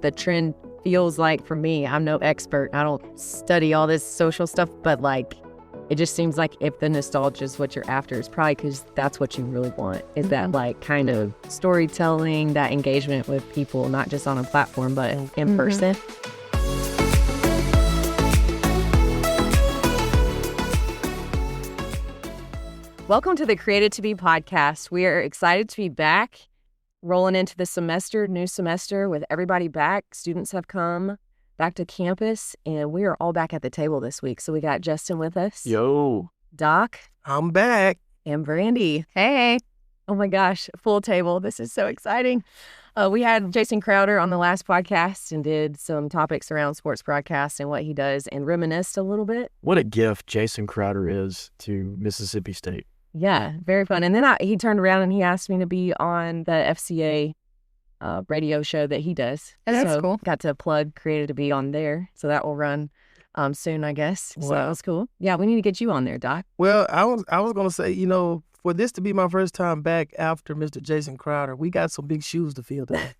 the trend feels like for me. I'm no expert. I don't study all this social stuff, but like, it just seems like if the nostalgia is what you're after, it's probably because that's what you really want, is that like kind of storytelling, that engagement with people, not just on a platform, but in person. Welcome to the Created to Be podcast. We are excited to be back, rolling into the semester, new semester with everybody back. Students have come back to campus, and we are all back at the table this week. So we got Justin with us. Yo. Doc. I'm back. And Brandi. Hey. Oh my gosh, full table. This is so exciting. We had Jason Crowder on the last podcast and did some topics around sports broadcast and what he does and reminisced a little bit. What a gift Jason Crowder is to Mississippi State. Yeah, very fun. And then he turned around and he asked me to be on the FCA radio show that he does. Oh, that's cool. Got to plug Created to Be on there. So that will run soon, I guess. Wow. So that was cool. Yeah, we need to get you on there, Doc. Well, I was going to say, for this to be my first time back after Mr. Jason Crowder, we got some big shoes to fill today.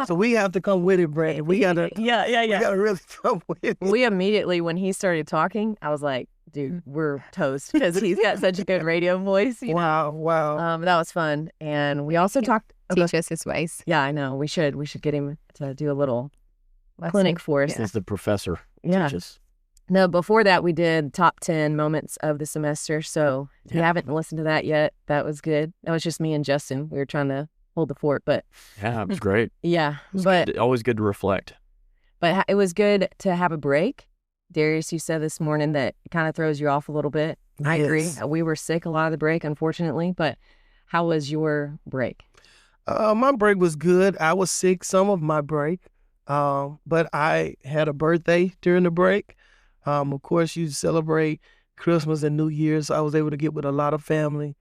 So we have to come with it, Brandi. We got to Yeah. We got to really come with it. We immediately, when he started talking, I was like, dude, we're toast because he's got such a good radio voice. You know? Wow. That was fun. And we also talked Teach us his ways. Yeah, I know. We should get him to do a little clinic for us. As the professor teaches. No, before that, we did top 10 moments of the semester. So if you haven't listened to that yet, that was good. That was just me and Justin. We were trying to hold the fort, but Yeah, it was great. yeah, but Always good to reflect. But it was good to have a break. Darius, you said this morning that it kind of throws you off a little bit. I agree. We were sick a lot of the break, unfortunately, but how was your break? My break was good. I was sick some of my break, but I had a birthday during the break. Of course, you celebrate Christmas and New Year's. So I was able to get with a lot of family.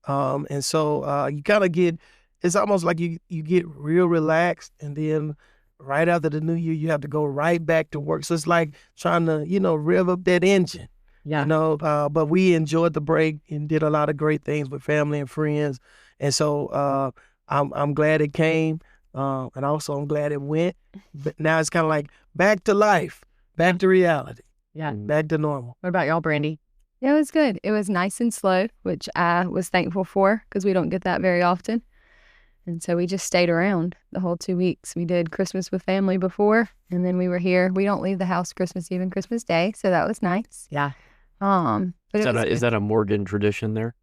And so you kind of it's almost like you get real relaxed, and then right after the New Year, you have to go right back to work. So it's like trying to, rev up that engine. Yeah. But we enjoyed the break and did a lot of great things with family and friends. And so I'm glad it came, and also I'm glad it went. But now it's kind of like back to life, back to reality. Yeah. Back to normal. What about y'all, Brandi? Yeah, it was good. It was nice and slow, which I was thankful for because we don't get that very often. And so we just stayed around the whole 2 weeks. We did Christmas with family before, and then we were here. We don't leave the house Christmas Eve and Christmas Day, so that was nice. Yeah. But Is that a Morgan tradition there?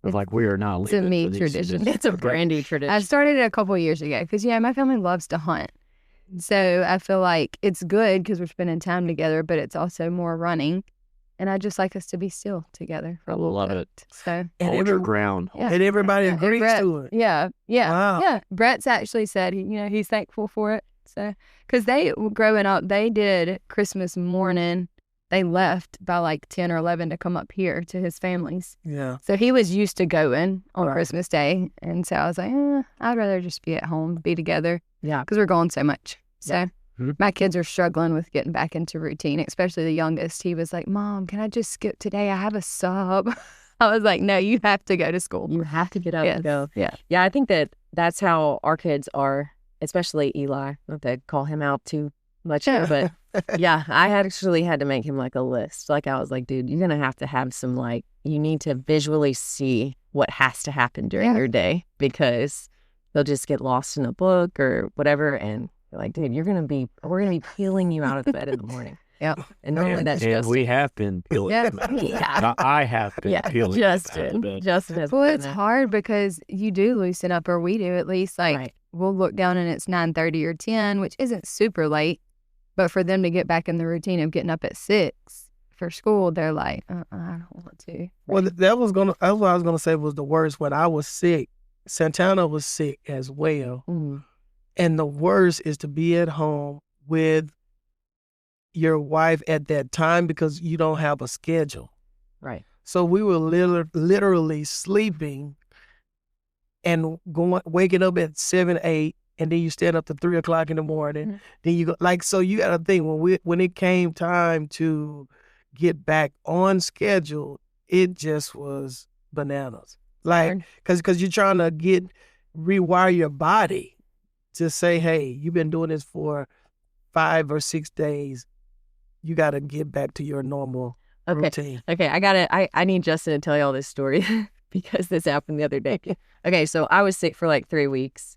Of like, we are not It's a leaving me for these tradition. seasons? It's a Brandi tradition. I started it a couple of years ago because, my family loves to hunt. So I feel like it's good because we're spending time together, but it's also more running. And I just like us to be still together for a little Love bit. it. So Hold your ground. Yeah. And everybody And agrees Brett- to it. Yeah. Wow. Yeah. Brett's actually said, he's thankful for it. So, because growing up, they did Christmas morning. They left by like 10 or 11 to come up here to his family's. Yeah. So he was used to going on Right. Christmas Day. And so I was like, I'd rather just be at home, be together. Yeah. Because we're going so much. So Yeah. my kids are struggling with getting back into routine, especially the youngest. He was like, Mom, can I just skip today? I have a sub. I was like, no, you have to go to school. You have to get up Yes. and go. Yeah. Yeah, I think that's how our kids are, especially Eli. Not to call him out too much here, but yeah, I actually had to make him like a list. Like I was like, dude, you're going to have some you need to visually see what has to happen during your day because they'll just get lost in a book or whatever. And you're like, dude, we're going to be peeling you out of the bed in the morning. Yeah. And normally that's And just we have been peeling. Yeah. No, I have been peeling. Justin has Well, been it's there. hard because you do loosen up, or we do at least. Like, Right. we'll look down and it's 9:30 or 10, which isn't super late. But for them to get back in the routine of getting up at 6 for school, they're like, I don't want to. Well, that's what I was gonna say was the worst. When I was sick, Santana was sick as well, Mm. and the worst is to be at home with your wife at that time because you don't have a schedule. Right. So we were literally sleeping and waking up at 7, 8, and then you stand up to 3 o'clock in the morning. Mhm. Then you go so you got to think when it came time to get back on schedule, it just was bananas. Like because you're trying to rewire your body to say, hey, you've been doing this for 5 or 6 days, you got to get back to your normal routine. Okay, I need Justin to tell you all this story because this happened the other day. Okay, so I was sick for like 3 weeks.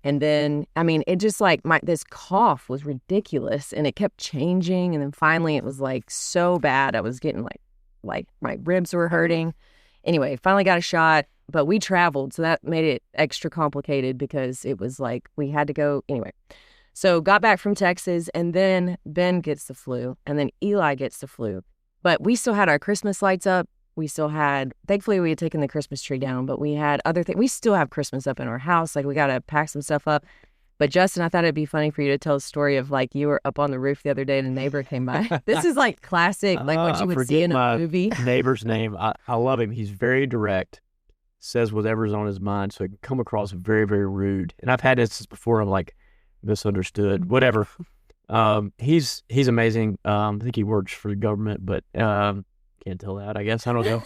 And then, I mean, it just like this cough was ridiculous and it kept changing. And then finally it was like so bad. I was getting like my ribs were hurting. Anyway, finally got a shot, but we traveled. So that made it extra complicated because it was like we had to go anyway. So got back from Texas and then Ben gets the flu and then Eli gets the flu. But we still had our Christmas lights up. We still had, thankfully we had taken the Christmas tree down, but we had other things. We still have Christmas up in our house. Like we got to pack some stuff up. But Justin, I thought it'd be funny for you to tell a story of like you were up on the roof the other day and a neighbor came by. This is like classic, like what you would see in a movie. Neighbor's name. I love him. He's very direct, says whatever's on his mind. So it can come across very, very rude. And I've had instances before I'm like misunderstood, whatever. He's amazing. I think he works for the government, but can't tell that, I guess. I don't know.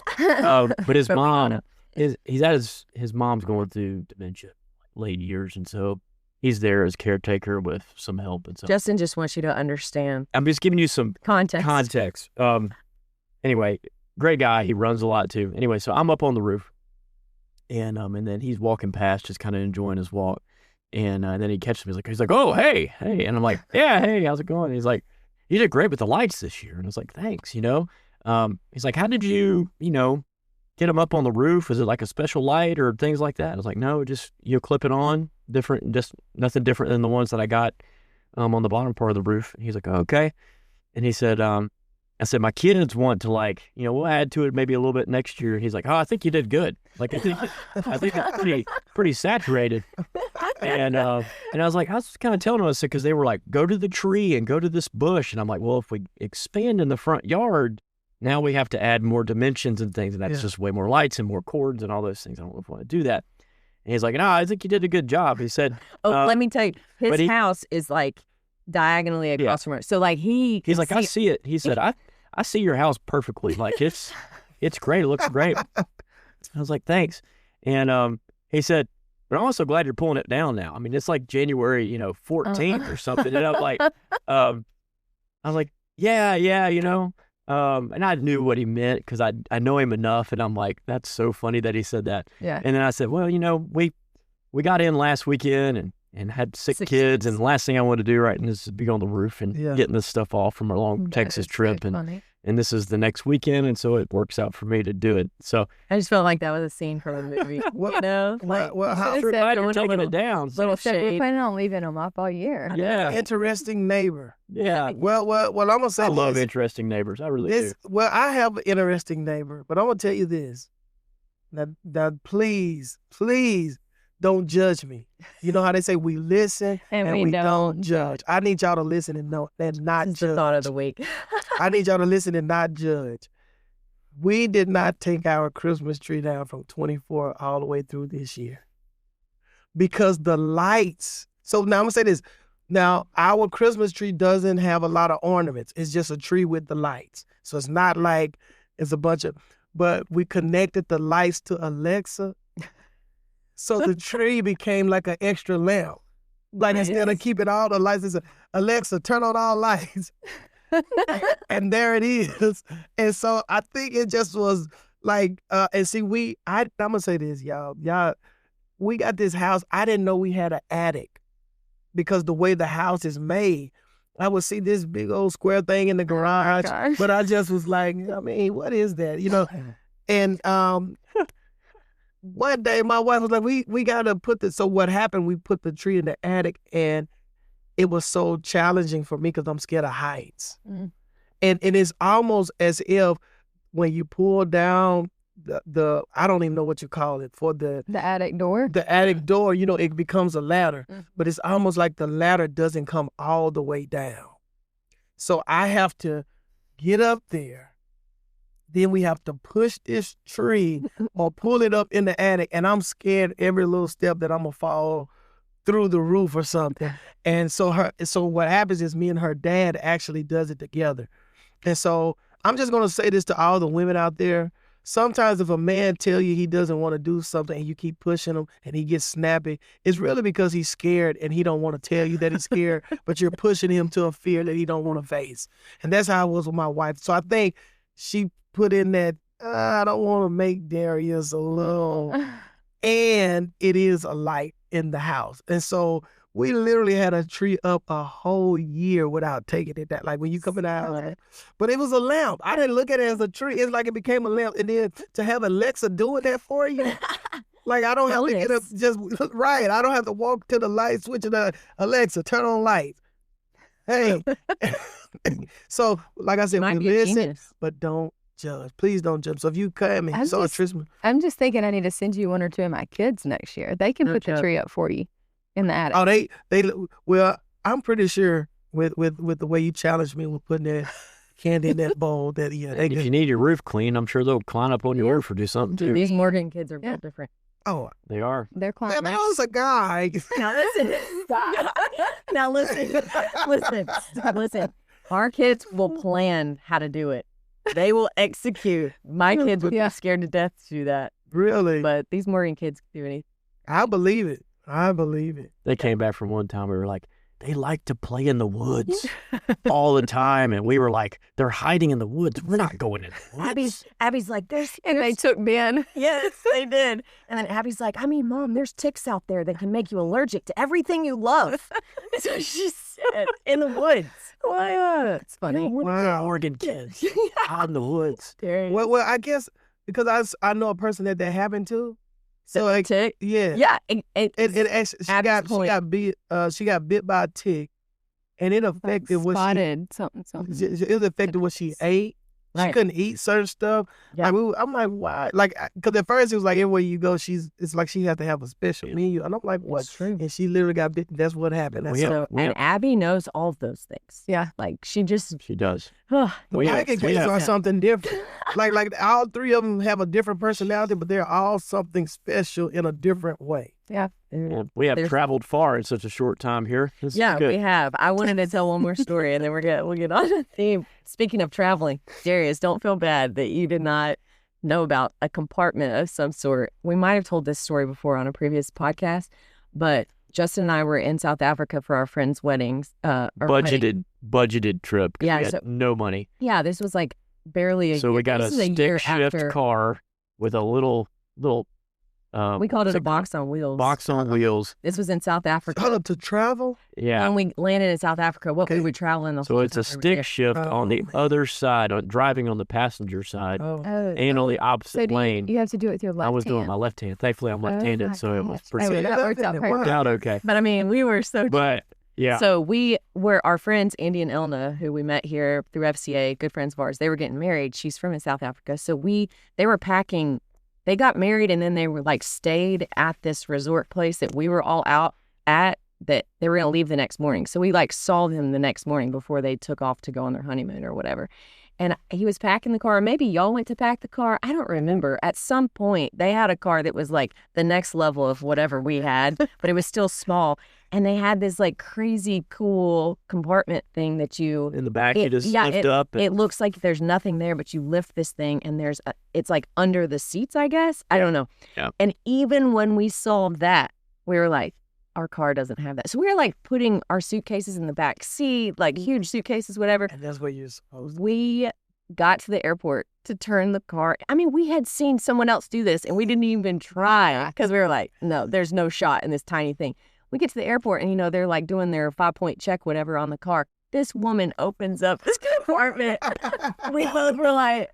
But his mom, his mom's going through dementia, late years. And so he's there as caretaker with some help. And so Justin just wants you to understand. I'm just giving you some context. Anyway, great guy. He runs a lot too. Anyway, so I'm up on the roof and then he's walking past, just kind of enjoying his walk. And then he catches me. He's like, oh, hey. And I'm like, yeah, hey, how's it going? And he's like, you did great with the lights this year. And I was like, thanks, He's like, how did you, get them up on the roof? Is it like a special light or things like that? I was like, no, just, clip it on, different, just nothing different than the ones that I got on the bottom part of the roof. And he's like, okay. And he said, I said, my kids want to we'll add to it maybe a little bit next year. He's like, oh, I think you did good. Like, I think it's pretty saturated. And I was like, I was kind of telling us because they were like, go to the tree and go to this bush. And I'm like, well, if we expand in the front yard, now we have to add more dimensions and things. And that's just way more lights and more cords and all those things. I don't know if I want to do that. And he's like, no, I think you did a good job. He said, let me tell you, his house is like diagonally across from it. So like he's like, I see it. He said, I see your house perfectly. Like it's great. It looks great. I was like, thanks. And he said, but I'm also glad you're pulling it down now. I mean, it's like January, 14th or something. And I'm like, I was like, yeah, and I knew what he meant because I know him enough. And I'm like, that's so funny that he said that. Yeah. And then I said, well, we got in last weekend and had six kids. And the last thing I wanted to do right now is to be on the roof and getting this stuff off from our long Texas trip. And this is the next weekend. And so it works out for me to do it. So I just felt like that was a scene from a movie. How taking it down. We're planning on leaving them up all year. Yeah. Interesting neighbor. Yeah. Well, I'm going to say I love interesting neighbors. I really do. Well, I have an interesting neighbor, but I'm going to tell you this. Now, please don't judge me. You know how they say we listen and we don't judge. I need y'all to listen and not judge. The thought of the week. I need y'all to listen and not judge. We did not take our Christmas tree down from 24 all the way through this year because the lights. So now I'm going to say this. Now, our Christmas tree doesn't have a lot of ornaments. It's just a tree with the lights. So it's not like it's a bunch of, but we connected the lights to Alexa. So the tree became like an extra lamp. Like instead of keeping all the lights, it's Alexa, turn on all lights. And there it is. And so I think it just was like, and see, I'm going to say this, y'all, we got this house. I didn't know we had an attic because the way the house is made, I would see this big old square thing in the garage, but I just was like, I mean, what is that? And, one day, my wife was like, we got to put this. So what happened, we put the tree in the attic, and it was so challenging for me because I'm scared of heights. Mm. And it's almost as if when you pull down the I don't even know what you call it, for the attic door. The attic door, it becomes a ladder. Mm. But it's almost like the ladder doesn't come all the way down. So I have to get up there. Then we have to push this tree or pull it up in the attic. And I'm scared every little step that I'm going to fall through the roof or something. And so what happens is me and her dad actually does it together. And so I'm just going to say this to all the women out there. sometimes if a man tell you he doesn't want to do something and you keep pushing him and he gets snappy, it's really because he's scared and he don't want to tell you that he's scared, but you're pushing him to a fear that he don't want to face. And that's how I was with my wife. So I think she put in that, I don't want to make Darius alone. And it is a light in the house. And so we literally had a tree up a whole year without taking it that. Like when you come in the house, but it was a lamp. I didn't look at it as a tree. It's like it became a lamp. And then to have Alexa doing that for you, like I don't have to get up just right. I don't have to walk to the light switch and Alexa, turn on lights. Hey. So like I said, we listen, but don't judge. Please don't judge. So if you come and saw Tristan, I'm just thinking I need to send you one or two of my kids next year. They can put the tree up for you. In the attic. Oh, well, I'm pretty sure with the way you challenged me with putting that candy in that bowl, that if you need your roof clean, I'm sure they'll climb up on your roof or do something too. These Morgan kids are real different. Oh, they are. They're climbing. Man, I was a guy. Now listen. Now listen. Our kids will plan how to do it. They will execute. My kids would be scared to death to do that. Really? But these Morgan kids can do anything. I believe it. I believe it. They came back from one time. We were like, they like to play in the woods all the time. And we were like, they're hiding in the woods. We're not going in the woods. Abby's like, there's and they took Ben. Yes, they did. And then Abby's like, Mom, there's ticks out there that can make you allergic to everything you love. That's what she said. In the woods. Why? It's funny. Wow. Oregon kids out in the woods. Well, I guess because I know a person that happened to. So like, tick? Yeah. It actually, she got bit by a tick, and it affected what something. It affected what she ate. Right. She couldn't eat certain stuff. Yeah. I'm like, why? Like, because at first it was like everywhere you go, it's like she had to have a special menu, and I'm like, what? That's true. And she literally got bitten. That's what happened. And Abby knows all of those things. Yeah, like she does. Pancake are something different. like all three of them have a different personality, but they're all something special in a different way. Yeah. We have traveled far in such a short time here. We have. I wanted to tell one more story, and then we'll get on the theme. Speaking of traveling, Darius, don't feel bad that you did not know about a compartment of some sort. We might have told this story before on a previous podcast, but Justin and I were in South Africa for our friends' weddings. Budgeted trip. Yeah, we had no money. Yeah, this was like barely a year. So we got a stick shift car with a little. We called it a box on wheels. Box on wheels. This was in South Africa. To travel? Yeah. When we landed in South Africa, we would travel in the So it's a stick shift on the other side, driving on the passenger side, and on the opposite lane. You have to do it with your left hand. I was doing my left hand. Thankfully, I'm left-handed, so it was pretty. That worked out perfect. Worked out okay. But I mean, we were so. But yeah. So we were our friends, Andy and Elna, who we met here through FCA, good friends of ours. They were getting married. She's from South Africa, so they were packing. They got married and then they were like stayed at this resort place that we were all out at that they were going to leave the next morning. So we like saw them the next morning before they took off to go on their honeymoon or whatever. And he was packing the car. Maybe y'all went to pack the car. I don't remember. At some point, they had a car that was like the next level of whatever we had, but it was still small. And they had this like crazy cool compartment thing that you... In the back, you just lift up. It looks like there's nothing there, but you lift this thing and it's like under the seats, I guess. I don't know. Yeah. And even when we saw that, we were like, our car doesn't have that. So we were like putting our suitcases in the back seat, like huge suitcases, whatever. And that's what you're supposed to. We got to the airport to turn the car. I mean, we had seen someone else do this and we didn't even try because we were like, no, there's no shot in this tiny thing. We get to the airport and, they're like doing their 5-point check, whatever, on the car. This woman opens up this compartment. We both were like,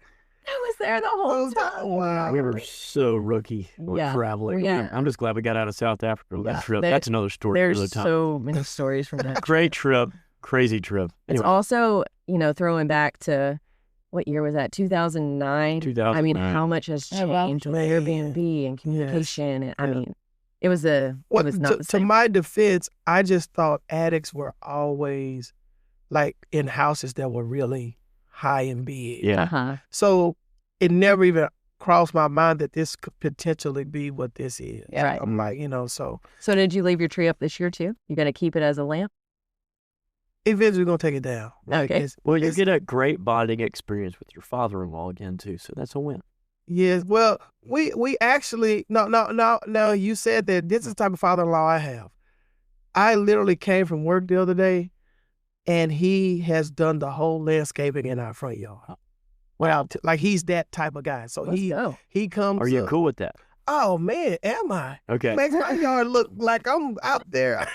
I was there the whole time. Wow. We were so rookie traveling. Yeah. I'm just glad we got out of South Africa. That trip. That's another story. There's so many stories from that. Great trip. Crazy trip. Anyway. It's also, throwing back to, what year was that? 2009? 2009. I mean, how much has changed with Airbnb and communication. Yes. And, I mean, it was not the same. To my defense, I just thought addicts were always like in houses that were really high and big. Yeah. Uh-huh. So it never even crossed my mind that this could potentially be what this is. Yeah, right. I'm like, so. So did you leave your tree up this year too? You going to keep it as a lamp? Eventually we're going to take it down. Okay. You get a great bonding experience with your father-in-law again too. So that's a win. Yes. Well, we actually no. You said that this is the type of father-in-law I have. I literally came from work the other day, and he has done the whole landscaping in our front yard. Well, like he's that type of guy. So he comes. Are you cool with that? Oh man, am I? Okay. Makes my yard look like I'm out there,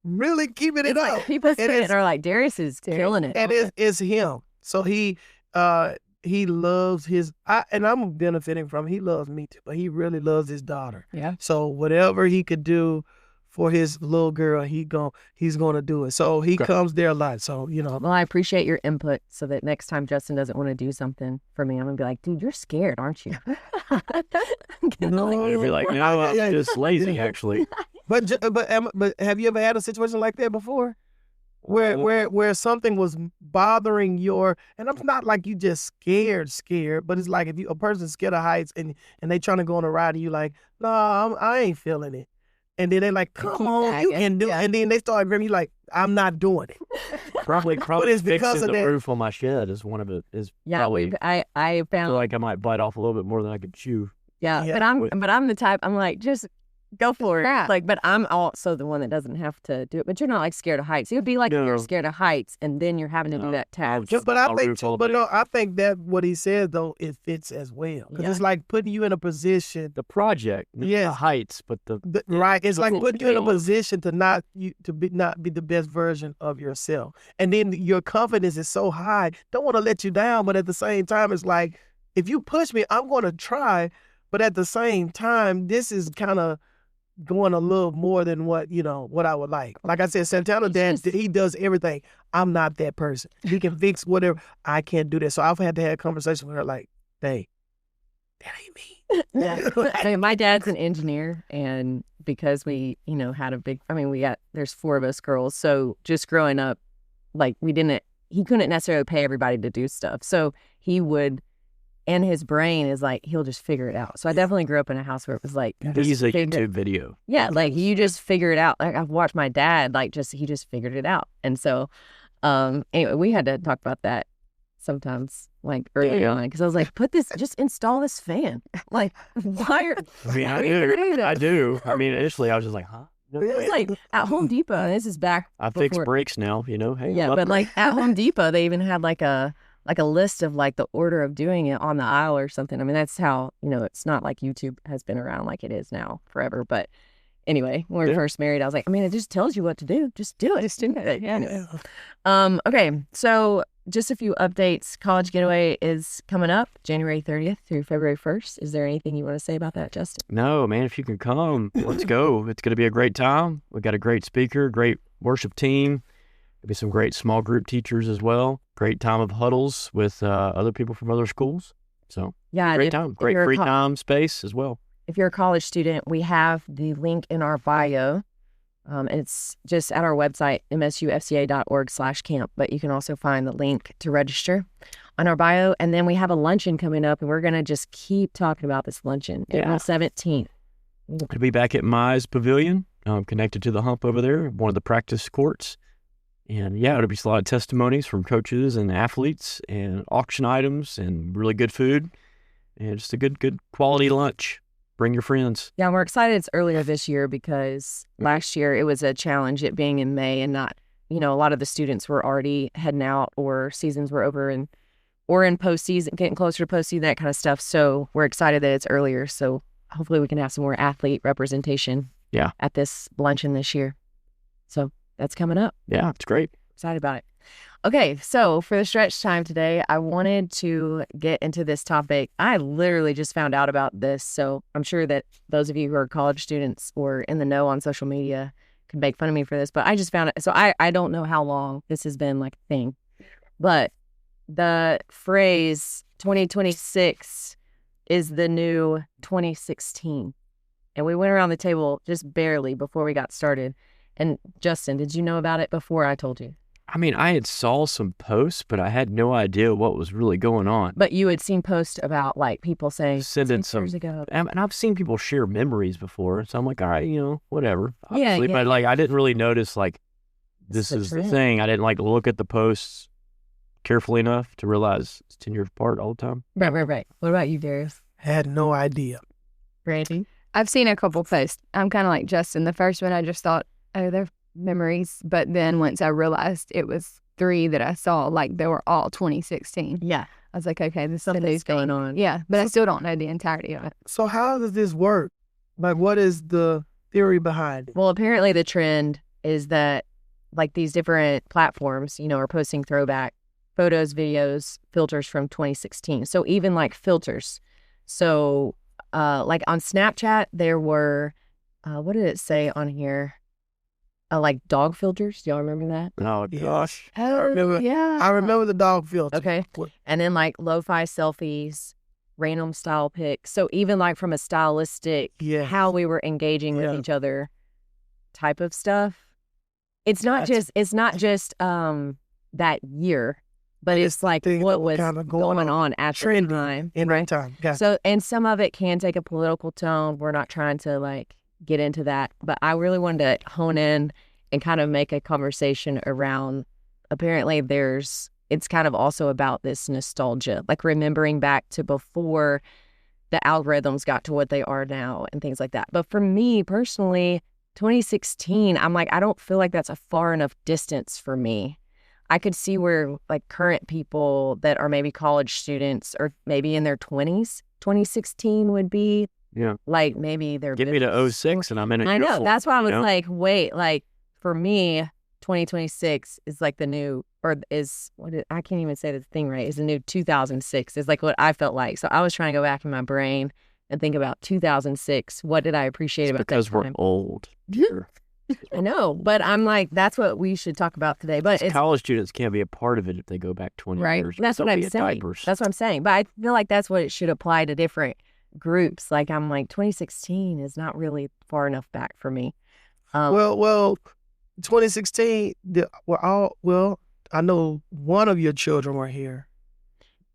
really keeping it up. Like, people are like, Darius is killing it. And it's him. So he loves and I'm benefiting from. He loves me too, but he really loves his daughter. Yeah. So whatever he could do for his little girl, he's gonna do it. So he comes there a lot. So Well, I appreciate your input, so that next time Justin doesn't want to do something for me, I'm gonna be like, dude, you're scared, aren't you? No, You'd be like, no, I'm just lazy, actually. But have you ever had a situation like that before, where something was bothering and I'm not like you just scared, but it's like if a person's scared of heights and they trying to go on a ride and you like, no, I ain't feeling it. And then they like, come on, you can do it. And then they start grabbing you like, I'm not doing it. Probably it's because fixing of the that. roof on my shed is one of it. Probably, I feel found like I might bite off a little bit more than I could chew. yeah, but I'm the type, I'm like, just go for it. Like, but I'm also the one that doesn't have to do it. But you're not like scared of heights. It would be like if you're scared of heights and then you're having to do that task. I think that what he said though, it fits as well, because it's like putting you in a position. The project, the heights, but right. It's like putting you in a position to not be the best version of yourself, and then your confidence is so high. Don't want to let you down, but at the same time, it's like if you push me, I'm going to try. But at the same time, this is kind of going a little more than what I would like. Like I said, Santana Dad, he does everything. I'm not that person. He can fix whatever. I can't do that. So I've had to have a conversation with her like, hey, that ain't me. Yeah. I mean, my dad's an engineer, and because we, had there's 4 of us girls. So just growing up, like he couldn't necessarily pay everybody to do stuff. So he would, and his brain is like, he'll just figure it out. So I definitely grew up in a house where it was like, he's a YouTube video. Yeah, like you just figure it out. Like I've watched my dad, like he just figured it out. And so, anyway, we had to talk about that sometimes, like early on, because I was like, just install this fan. Like, why are? I mean, I do. I mean, initially I was just like, huh? It was like at Home Depot, and this is back. I fix brakes now, Hey, yeah, but like at Home Depot, they even had like a list of like the order of doing it on the aisle or something. I mean, that's how, it's not like YouTube has been around like it is now forever. But anyway, when we were first married, I was like, I mean, it just tells you what to do. Just do it. Just do it. Yeah. Anyway. Okay. So just a few updates. College Getaway is coming up January 30th through February 1st. Is there anything you want to say about that, Justin? No, man, if you can come, let's go. It's going to be a great time. We got a great speaker, great worship team. There'll be some great small group teachers as well. Great time of huddles with other people from other schools. So yeah, great time. Great free time space as well. If you're a college student, we have the link in our bio. It's just at our website, msufca.org/camp. But you can also find the link to register on our bio. And then we have a luncheon coming up, and we're going to just keep talking about this luncheon. April 17th. It'll be back at Mize Pavilion, connected to the hump over there, one of the practice courts. And yeah, it'll be a lot of testimonies from coaches and athletes and auction items and really good food and just a good quality lunch. Bring your friends. Yeah, we're excited it's earlier this year because last year it was a challenge, it being in May and not, a lot of the students were already heading out or seasons were over or in postseason, getting closer to postseason, that kind of stuff. So we're excited that it's earlier. So hopefully we can have some more athlete representation at this luncheon this year. So that's coming up. Yeah, it's great. Excited about it. Okay, so for the stretch time today, I wanted to get into this topic. I literally just found out about this, so I'm sure that those of you who are college students or in the know on social media could make fun of me for this, but I just found it. So I don't know how long this has been like a thing, but the phrase 2026 is the new 2016. And we went around the table just barely before we got started. And Justin, did you know about it before I told you? I mean, I had saw some posts, but I had no idea what was really going on. But you had seen posts about like people saying sending some years ago. And I've seen people share memories before, so I'm like, all right, whatever. Yeah. But like, I didn't really notice like this is the thing. I didn't like look at the posts carefully enough to realize it's 10 years apart all the time. Right. What about you, Darius? Had no idea. Brandi? I've seen a couple posts. I'm kind of like Justin. The first one, I just thought, oh, they're memories. But then once I realized it was 3 that I saw, like they were all 2016. Yeah. I was like, okay, this is Something's going on. Yeah, but I still don't know the entirety of it. So how does this work? Like, what is the theory behind it? Well, apparently the trend is that like these different platforms, are posting throwback photos, videos, filters from 2016. So even like filters. So like on Snapchat, there were, what did it say on here? Like dog filters. Do y'all remember that? Oh, Yes. gosh. Oh, yeah. I remember the dog filter. Okay. And then like lo-fi selfies, random style pics. So even like from a stylistic, Yeah. how we were engaging with Yeah. each other type of stuff. It's not just that year, but it's like things what that were was kinda going on at the trending time. in that time. Gotcha. So, and some of it can take a political tone. We're not trying to like get into that, but I really wanted to hone in and kind of make a conversation around, apparently it's kind of also about this nostalgia, like remembering back to before the algorithms got to what they are now and things like that. But for me personally, 2016, I'm like, I don't feel like that's a far enough distance for me. I could see where like current people that are maybe college students or maybe in their 20s, 2016 would be. Yeah. Like maybe they're Get me to 06 and I'm in a I know. uniform, That's why I was you know? like, wait, like for me, 2026 is like the new, or is I can't even say the thing right, is the new 2006 is like what I felt like. So I was trying to go back in my brain and think about 2006. What did I appreciate It's about because that we're time? old. I know, but I'm like, that's what we should talk about today. But it's College students can't be a part of it if they go back 20 Right. years. that's what They'll I'm be in saying. diapers. That's what I'm saying. But I feel like that's what it should apply to different groups. Like I'm like 2016 is not really far enough back for me. Well, 2016, I know one of your children were here.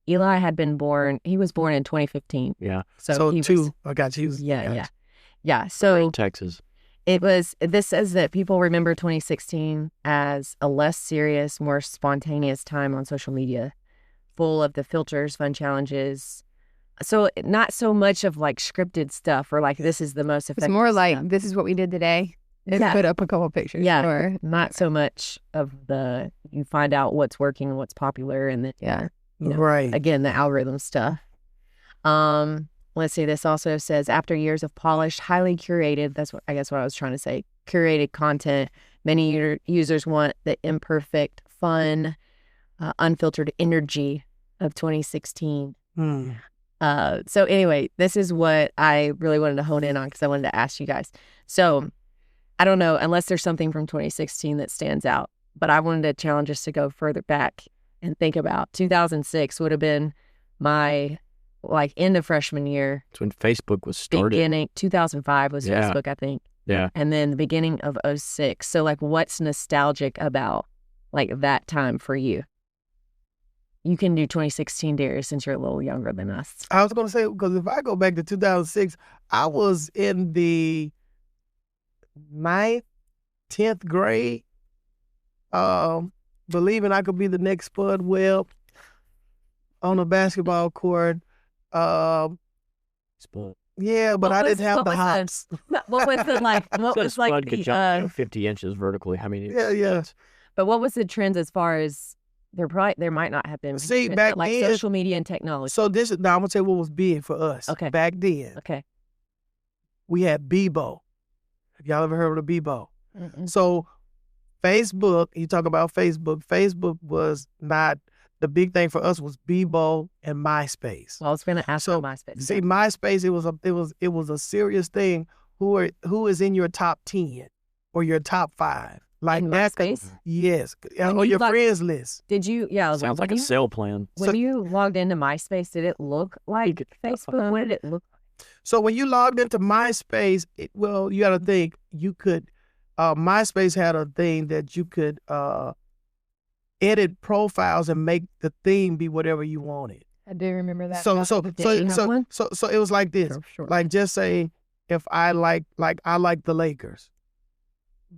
Eli had been born. He was born in 2015. Yeah. So he two. was- I got you. yeah. So Texas. this says that people remember 2016 as a less serious, more spontaneous time on social media, full of the filters, fun challenges. So not so much of like scripted stuff or like this is the most effective. It's more like, stuff. this is what we did today. And Yeah. put up a couple pictures. Yeah. Or, Not so much of the you find out what's working and what's popular and then yeah. Right. again the algorithm stuff. Let's see, this also says after years of polished, highly curated, that's what I was trying to say, curated content, many users want the imperfect, fun, unfiltered energy of 2016. Hmm. So anyway, this is what I really wanted to hone in on because I wanted to ask you guys. So I don't know, unless there's something from 2016 that stands out, but I wanted to challenge us to go further back and think about 2006 would have been my like end of freshman year. It's when Facebook was started. Beginning 2005 was Yeah. Facebook, I think. Yeah. And then the beginning of 06. So like what's nostalgic about like that time for you? You can do 2016, Darius, since you're a little younger than us. I was going to say, because if I go back to 2006, I was in the 9th, 10th grade, believing I could be the next Spud Webb on a basketball court. Spud. Yeah, but I didn't have the hops. What was the like? What So was like Spud could the? jump 50 inches vertically. I mean, Yeah. But what was the trends as far as there might not have been. See, trends, back but, like then- social media and technology. So now I'm going to tell you what was big for us. Okay. Back then, Okay. we had Bebo. Have y'all ever heard of the Bebo? Mm-mm. So Facebook, you talk about Facebook. Facebook was not, the big thing for us was Bebo and MySpace. Well, I was going to ask So, about MySpace. See, MySpace, it was a serious thing. Who is in your top 10 or your top 5? Like In that. MySpace? Yes. And On you your like- friends list. Did you? Yeah. sounds like a when sale plan. When So- you logged into MySpace, did it look like Facebook? What did it look? So when you logged into MySpace, you got to think you could. MySpace had a thing that you could edit profiles and make the theme be whatever you wanted. I do remember that. So you have one? it was like this. Sure. Like just say if I like the Lakers,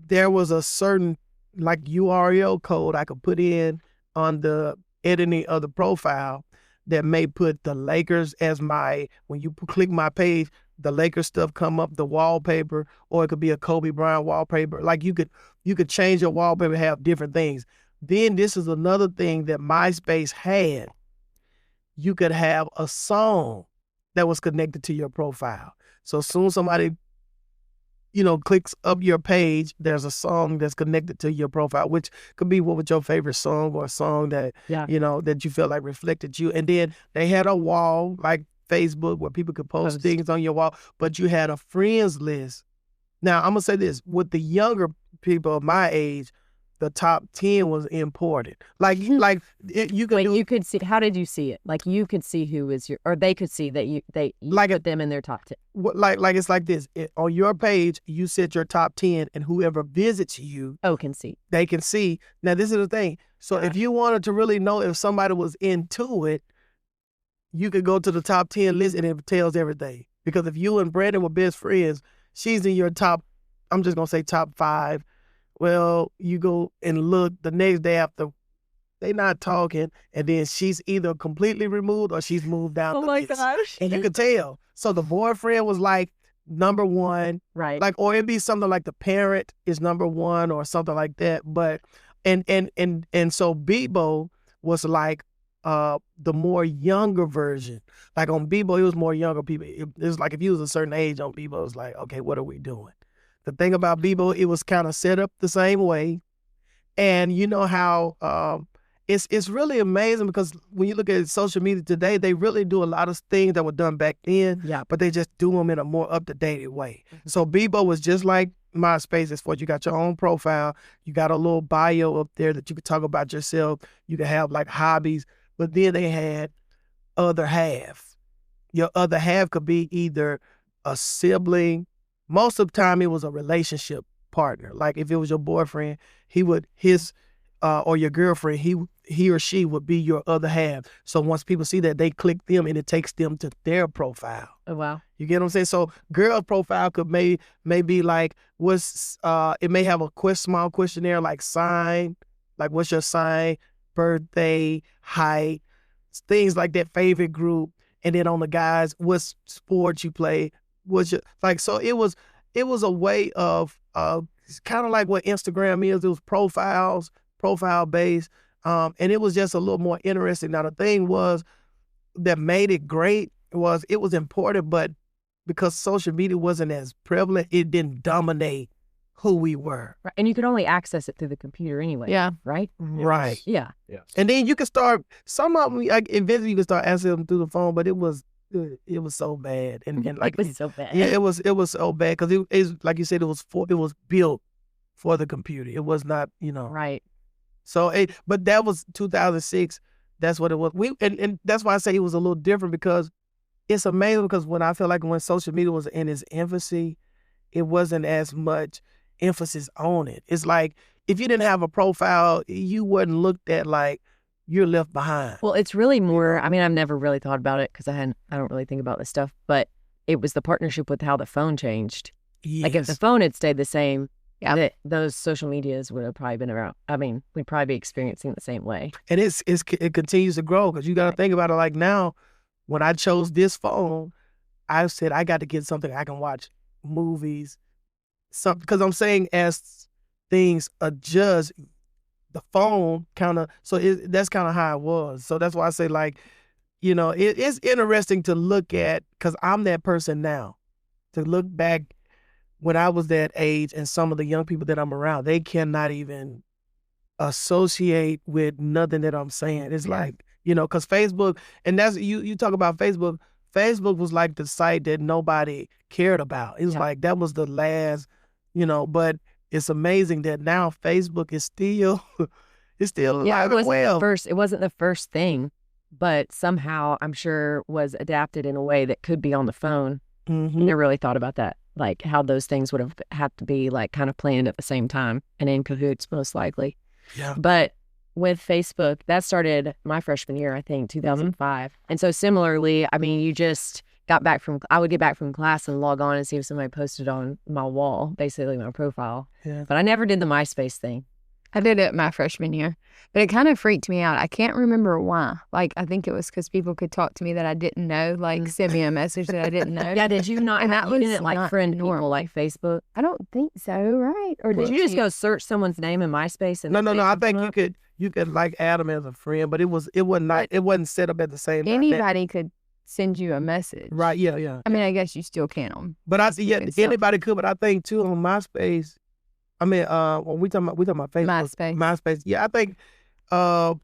there was a certain like URL code I could put in on the editing of the profile that may put the Lakers as when you click my page, the Lakers stuff come up, the wallpaper, or it could be a Kobe Bryant wallpaper. Like you could change your wallpaper, have different things. Then this is another thing that MySpace had. You could have a song that was connected to your profile. So as soon as somebody, clicks up your page, there's a song that's connected to your profile, which could be what was your favorite song or a song that, that you felt like reflected you. And then they had a wall like Facebook where people could post things on your wall, but you had a friends list. Now, I'm going to say this. With the younger people of my age, the top 10 was important. You could see. How did you see it? Like you could see who is or they could see that you put them in their top 10. Like it's like this. On your page, you set your top 10, and whoever visits you, can see. They can see. Now, this is the thing. So if you wanted to really know if somebody was into it, you could go to the top 10 list, and it tells everything. Because if you and Brandi were best friends, she's in your top. I'm just gonna say top 5. Well, you go and look the next day after they not talking, and then she's either completely removed or she's moved down. Oh my gosh! And you could tell. So the boyfriend was like number 1, right? Like, or it'd be something like the parent is number 1 or something like that. But and so Bebo was like the more younger version. Like on Bebo, it was more younger people. It was like if you was a certain age on Bebo, it was like, okay, what are we doing? The thing about Bebo, it was kind of set up the same way. And you know how it's really amazing because when you look at social media today, they really do a lot of things that were done back then, but they just do them in a more up-to-date way. Mm-hmm. So Bebo was just like MySpace as far as you got your own profile. You got a little bio up there that you could talk about yourself. You could have like hobbies, but then they had other half. Your other half could be either a sibling. Most of the time, it was a relationship partner. Like if it was your boyfriend, or your girlfriend, he or she would be your other half. So once people see that, they click them and it takes them to their profile. Oh wow! You get what I'm saying? So girl profile could may be like it may have a small questionnaire like sign, like what's your sign, birthday, height, things like that, favorite group, and then on the guys, what sports you play. So it was a way of kind of like what Instagram is. It was profile based, and it was just a little more interesting. Now the thing was that made it great was it was important, but because social media wasn't as prevalent, it didn't dominate who we were. Right. And you could only access it through the computer anyway. Yeah. Right? Right. Yeah. And then you could start, some of them, eventually you could start accessing them through the phone, but it was so bad. And like, it was so bad. Yeah, it was so bad because it's like you said, it was built for the computer. It was not, Right. So, but that was 2006. That's what it was. And that's why I say it was a little different because it's amazing because when social media was in its infancy, it wasn't as much emphasis on it. It's like if you didn't have a profile, you wasn't looked at like you're left behind. Well, it's really more, I mean, I've never really thought about it because I don't really think about this stuff, but it was the partnership with how the phone changed. Yes. Like if the phone had stayed the same, those social medias would have probably been around. I mean, we'd probably be experiencing the same way. And it continues to grow because you got to think about it like now, when I chose this phone, I said I got to get something I can watch movies, because I'm saying as things adjust, the phone kind of, that's kind of how it was. So that's why I say it's interesting to look at, because I'm that person now, to look back when I was that age and some of the young people that I'm around, they cannot even associate with nothing that I'm saying. It's like, because Facebook, and that's, you talk about Facebook was like the site that nobody cared about. It was like, that was the last, but it's amazing that now Facebook is still, alive and well. It wasn't the first thing, but somehow I'm sure was adapted in a way that could be on the phone. Mm-hmm. I never really thought about that, like how those things would have had to be like kind of planned at the same time and in cahoots most likely. Yeah. But with Facebook, that started my freshman year, I think, 2005. And so similarly, I mean, I would get back from class and log on and see if somebody posted on my wall, basically my profile. Yeah. But I never did the MySpace thing. I did it my freshman year, but it kind of freaked me out. I can't remember why. Like, I think it was because people could talk to me that I didn't know, like send me a message that I didn't know. Yeah, did you not? And that you was didn't like not friend normal. people like Facebook? I don't think so, right? Or Did you just go search someone's name in MySpace? And No. I think you could like add them as a friend, but it wasn't set up at the same time. Anybody could send you a message. Right, yeah. I mean, I guess you still can them. But anybody could, but I think too on MySpace, I mean, when we talking about Facebook. MySpace. Yeah, I think but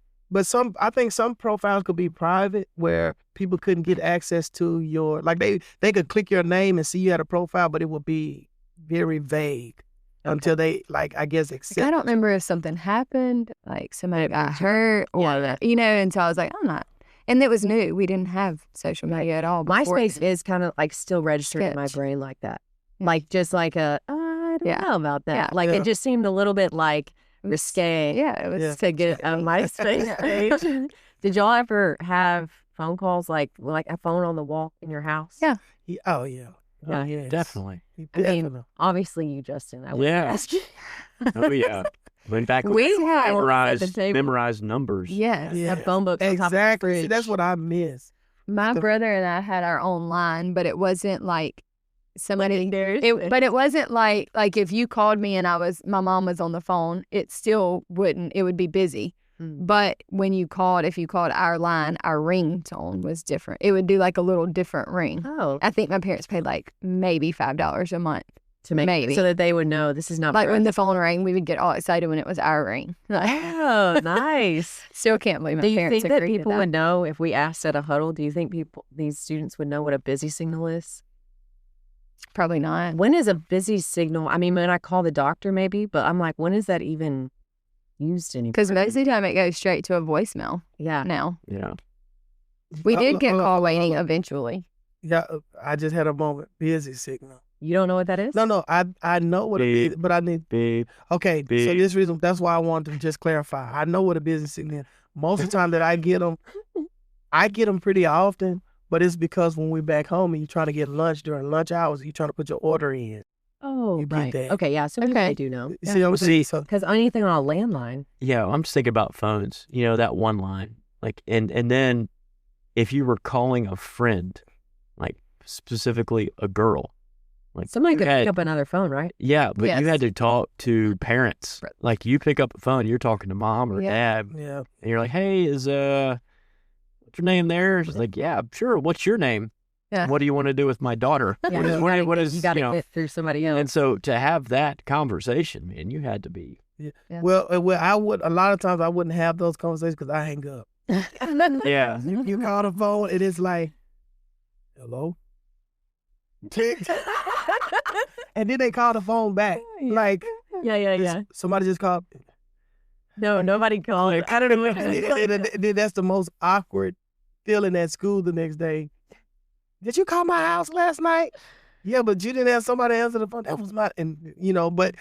I think some profiles could be private where people couldn't get access to your, like they could click your name and see you had a profile, but it would be very vague until they, like, I guess, accept. Like, I don't remember if something happened, like somebody got hurt or, and so I was like, I'm not. And it was new. We didn't have social media at all before. MySpace is kind of like still registered in my brain like that. Like just like I don't know about that. Yeah. Like it just seemed a little bit like risque. Yeah, it was to get a MySpace page. Did y'all ever have phone calls like a phone on the wall in your house? Yeah. Oh yeah. Yeah, yes. Definitely. I mean, obviously you, Justin. I would ask you. Oh yeah. Went back. We had memorized numbers. Yes. Have phone books on top of the Exactly. fridge. See, that's what I miss. My brother and I had our own line, but it wasn't like somebody. But it wasn't like if you called me and my mom was on the phone, it still wouldn't. It would be busy. But when if you called our line, our ringtone was different. It would do like a little different ring. Oh, I think my parents paid like maybe $5 a month to make so that they would know this is not like when the phone rang. We would get all excited when it was our ring. Oh, nice. Still can't believe my Do you parents think that agreed to people would know if we asked at a huddle? Do you think these students would know what a busy signal is? Probably not. When is a busy signal? I mean, when I call the doctor, maybe, but I'm like, when is that even used anymore? Because most of the time it goes straight to a voicemail. Yeah. Now. Yeah. We did get call waiting eventually. Yeah, I just had a moment. Busy signal. You don't know what that is? No, I know what it is, but I need. Okay, so this reason, that's why I wanted to just clarify. I know what a busy signal is. Most of the time that I get them pretty often, but it's because when we're back home and you're trying to get lunch during lunch hours, you're trying to put your order in. Oh, you right. That. Okay, yeah, so maybe I do know. Yeah. See what I'm saying? Because anything on a landline. Yeah, I'm just thinking about phones, that one line. Like, and then if you were calling a friend, like specifically a girl, like somebody could pick up another phone, right? Yeah, but you had to talk to parents. Like you pick up a phone, you're talking to mom or dad. Yeah. And you're like, hey, what's your name there? She's like, yeah, sure. What's your name? Yeah. What do you want to do with my daughter? Yeah. What is you got to get through somebody else. And so to have that conversation, man, you had to be. Yeah. Well, I would, a lot of times I wouldn't have those conversations because I hang up. Yeah. You call the phone, it is like, hello? Tick. And then they call the phone back. Like, yeah. Somebody just called. No, nobody called. I don't know. Then that's the most awkward feeling at school the next day. Did you call my house last night? Yeah, but you didn't have somebody answer the phone. That was my, but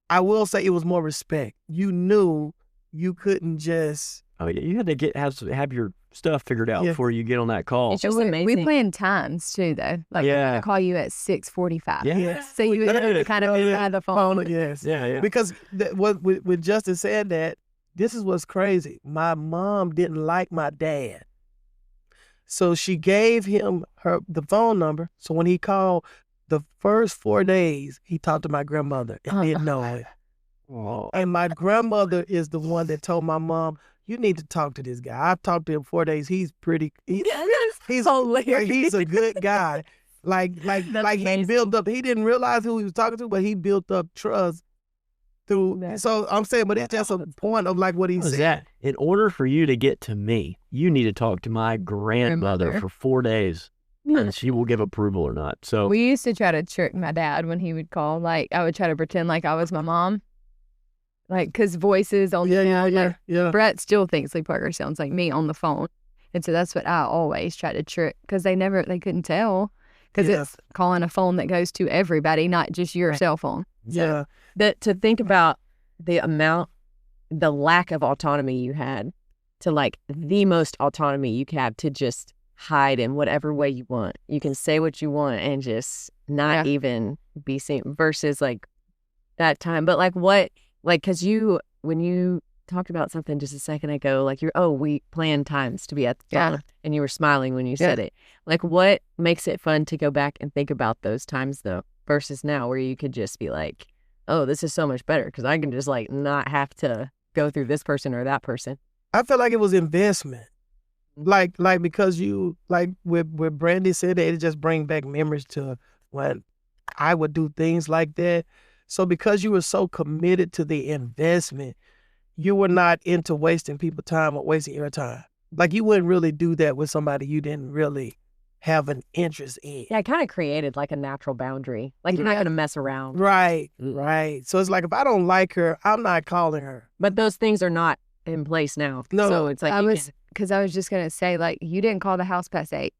I will say it was more respect. You knew you couldn't just. Oh yeah, you had to have your stuff figured out before you get on that call. It's just amazing. We planned times too, though. Like I call you at 6:45. Yeah. So you would kind of be by the phone. Yes. Yeah. Because when Justin said that, this is what's crazy. My mom didn't like my dad, so she gave him the phone number. So when he called, the first 4 days he talked to my grandmother and didn't know it. Oh. And my grandmother is the one that told my mom, you need to talk to this guy. I've talked to him 4 days. He's pretty. He's hilarious. He's a good guy. Like he built up. He didn't realize who he was talking to, but he built up trust through. So I'm saying, but it's just a point of like what he said. That in order for you to get to me, you need to talk to my grandmother for 4 days, and she will give approval or not. So we used to try to trick my dad when he would call. Like I would try to pretend like I was my mom. Like, because voices on the phone. Yeah. Brett still thinks Lee Parker sounds like me on the phone. And so that's what I always try to trick, because they couldn't tell. Because it's calling a phone that goes to everybody, not just your cell phone. Yeah. To think about the lack of autonomy you had to like the most autonomy you can have to just hide in whatever way you want. You can say what you want and just not even be seen versus like that time. But like what? Like, because you when you talked about something just a second ago, like we planned times to be at the phone, and you were smiling when you said it. Like, what makes it fun to go back and think about those times though, versus now where you could just be like, oh, this is so much better because I can just like not have to go through this person or that person. I felt like it was investment. Like because you, like with Brandi said, it just bring back memories to when I would do things like that. So because you were so committed to the investment, you were not into wasting people's time or wasting your time. Like you wouldn't really do that with somebody you didn't really have an interest in. Yeah, it kind of created like a natural boundary. Like you're not going to mess around. Right. So it's like if I don't like her, I'm not calling her. But those things are not in place now. No. So it's like because I was just going to say, like, you didn't call the house past 8.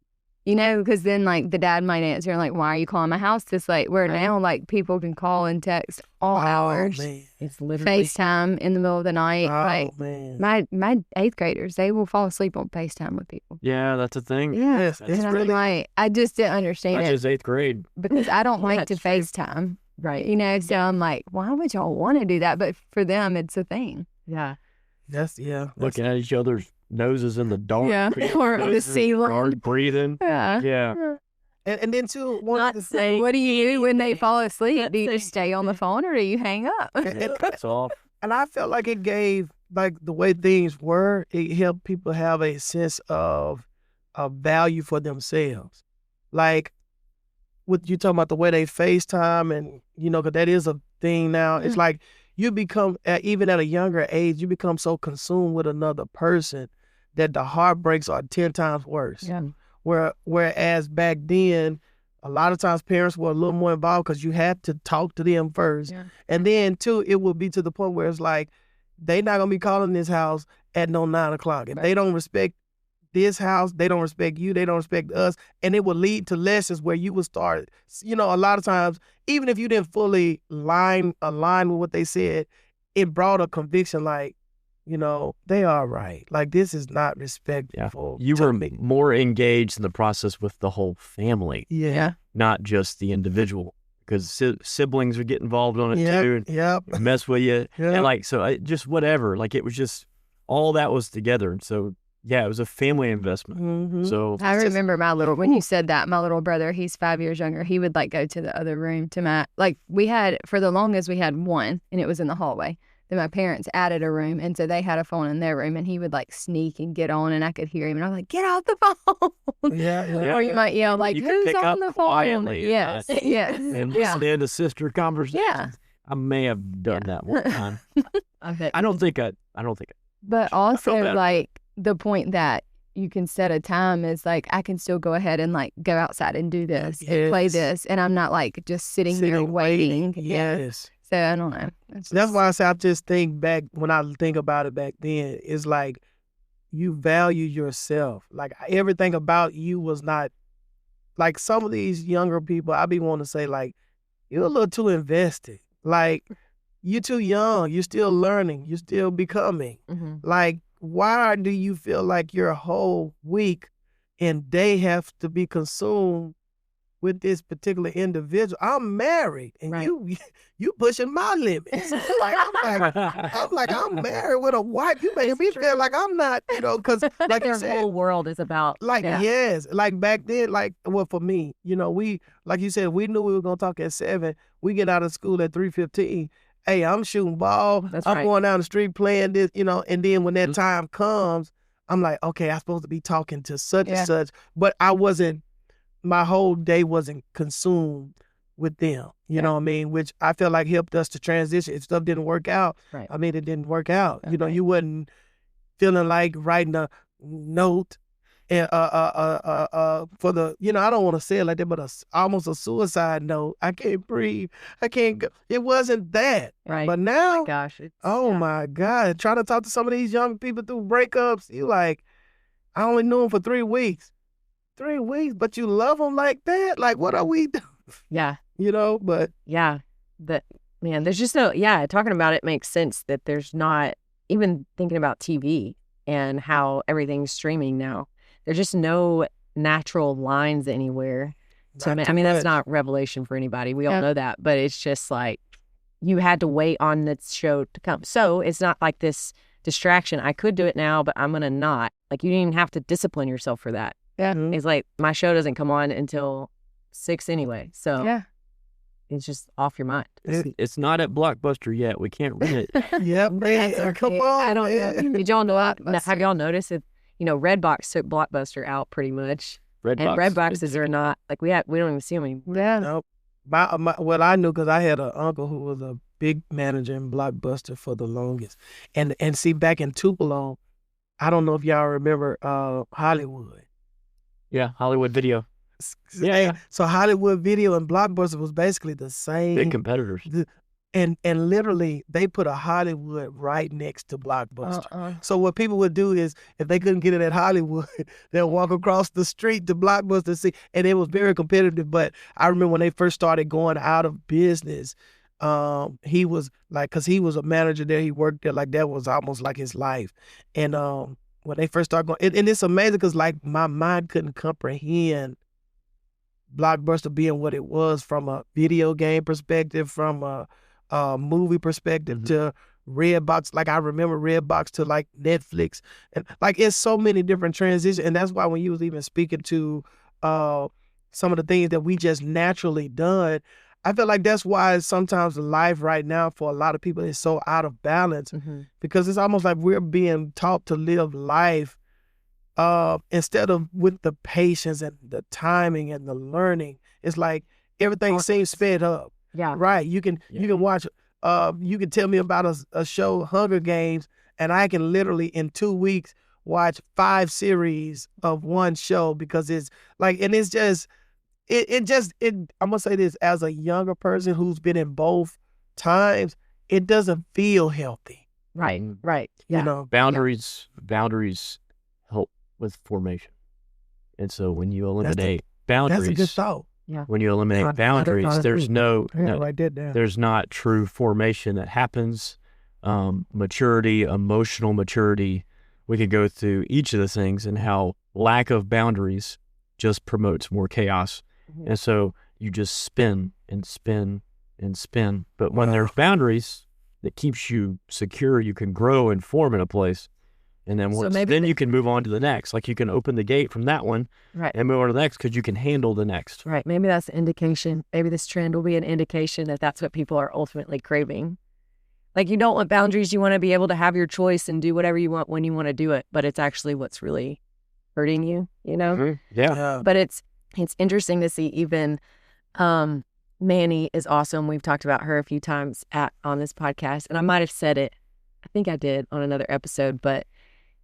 You know, because then, like, the dad might answer, like, why are you calling my house this late? Where now, like, people can call and text all hours. Man. It's literally FaceTime in the middle of the night. Man. My 8th graders, they will fall asleep on FaceTime with people. Yeah, that's a thing. Yeah. Yes, it's And really... I'm like, I just didn't understand Not it. just 8th grade. Because I don't like to That's true. FaceTime. right. You know, so I'm like, why would y'all want to do that? But for them, it's a thing. Yeah. Looking at each other's noses in the dark. Yeah. Or the Noses ceiling. dark, breathing. Yeah. Yeah. And then too, Not saying What do you do when they fall asleep? Do you stay on the phone or do you hang up? That's off. And I felt like it gave, like the way things were, it helped people have a sense of value for themselves. Like, with you talking about the way they FaceTime and, you know, because that is a thing now. It's like you become, even at a younger age, you become so consumed with another person that the heartbreaks are 10 times worse. Yeah. Whereas back then, a lot of times parents were a little more involved because you had to talk to them first. Yeah. And then, too, it would be to the point where it's like, they not going to be calling this house at no 9 o'clock. If they don't respect this house, they don't respect you, they don't respect us. And it would lead to lessons where you would start, you know, a lot of times, even if you didn't fully align with what they said, it brought a conviction like, you know, they are right. Like, this is not respectful. You to were me. more engaged in the process with the whole family, Yeah. not just the individual. Because siblings would get involved on it too Yep. and mess with you. Yep. And like, so just whatever. Like, it was just, all that was together. And so, yeah, it was a family investment. Mhm. So I remember when you said that, my little brother, he's 5 years younger, he would like go to the other room to for the longest we had one and it was in the hallway. Then my parents added a room and so they had a phone in their room and he would like sneak and get on and I could hear him and I was like, get off the phone. Yeah. Or you might yell like, You could who's pick on up the phone? quietly, Yes. Yes. and Yeah. listen to sister conversations. Yeah. I may have done that one time. I bet. I don't think I. But also bad. like the point that you can set a time is like I can still go ahead and like go outside and do this and play Yes. this and I'm not like just sitting here waiting. Yeah. Yes. So I don't know. That's why I say I just think back, when I think about it back then, it's like you value yourself. Like everything about you was not, like some of these younger people, I be wanting to say like, you're a little too invested. Like you're too young. You're still learning. You're still becoming. Mm-hmm. Like, why do you feel like your whole week and day have to be consumed with this particular individual? I'm married, and Right. you pushing my limits. I'm married with a wife. You make me feel like I'm not, you know, because like you Their said, whole world is about like yes, like back then, like well for me, you know, we like you said, we knew we were gonna talk at 7. We get out of school at 3:15. Hey, I'm shooting ball. That's I'm right. going down the street playing this, you know, and then when that time comes, I'm like, okay, I'm supposed to be talking to such and such, but I wasn't. My whole day wasn't consumed with them. You know what I mean? Which I feel like helped us to transition. If stuff didn't work out, Right. I mean, it didn't work out. You know, you wasn't feeling like writing a note and for the, you know, I don't want to say it like that, but almost a suicide note. I can't breathe. I can't go. It wasn't that. Right. But now, Gosh. It's, oh my God, trying to talk to some of these young people through breakups, you like, I only knew them for 3 weeks. 3 weeks, but you love them like that? Like, what are we doing? Yeah. You know, but Yeah. There's just talking about it makes sense that there's not, even thinking about TV and how everything's streaming now, there's just no natural lines anywhere. So, not I too mean, that's much. not revelation for anybody. We all know that, but it's just like, you had to wait on this show to come. So it's not like this distraction. I could do it now, but I'm going to not. Like, you didn't even have to discipline yourself for that. Yeah. It's like, my show doesn't come on until 6 anyway. So Yeah. it's just off your mind. It's not at Blockbuster yet. We can't rent it. Yep, man. Come on. I don't know. man. Did y'all know? Have y'all noticed that, Redbox took Blockbuster out pretty much. And red boxes are not, like, we don't even see them anymore. Yeah. Nope. What I knew, because I had an uncle who was a big manager in Blockbuster for the longest. And see, back in Tupelo, I don't know if y'all remember Hollywood. Yeah, Hollywood Video. Yeah. So Hollywood Video and Blockbuster was basically the same. Big competitors. And literally, they put a Hollywood right next to Blockbuster. So what people would do is, if they couldn't get it at Hollywood, they'll walk across the street to Blockbuster. See, and it was very competitive. But I remember when they first started going out of business, he was like, because he was a manager there, he worked there, like that was almost like his life. And when they first started going, and it's amazing because like my mind couldn't comprehend Blockbuster being what it was from a video game perspective, from a movie perspective, to Redbox. Like, I remember Redbox to like Netflix, and like it's so many different transitions. And that's why when you was even speaking to some of the things that we just naturally done, I feel like that's why sometimes life right now for a lot of people is so out of balance, because it's almost like we're being taught to live life instead of with the patience and the timing and the learning. It's like everything seems sped up. Yeah. Right. You can watch, you can tell me about a show, Hunger Games, and I can literally in 2 weeks watch 5 series of one show, because it's like, and it's just, I'm going to say this, as a younger person who's been in both times, it doesn't feel healthy. Right. Yeah. Boundaries help with formation. And so when you eliminate boundaries, that's a good thought. Yeah. When you eliminate boundaries, there's there's not true formation that happens. Maturity, emotional maturity. We could go through each of the things and how lack of boundaries just promotes more chaos. And so you just spin and spin and spin. But when there's boundaries that keeps you secure, you can grow and form in a place. And then then you can move on to the next. Like, you can open the gate from that one and move on to the next because you can handle the next. Right. Maybe that's an indication. Maybe this trend will be an indication that that's what people are ultimately craving. Like, you don't want boundaries. You want to be able to have your choice and do whatever you want when you want to do it. But it's actually what's really hurting you, Yeah. But it's interesting to see even Manny is awesome. We've talked about her a few times on this podcast. And I might have said it, I think I did on another episode, but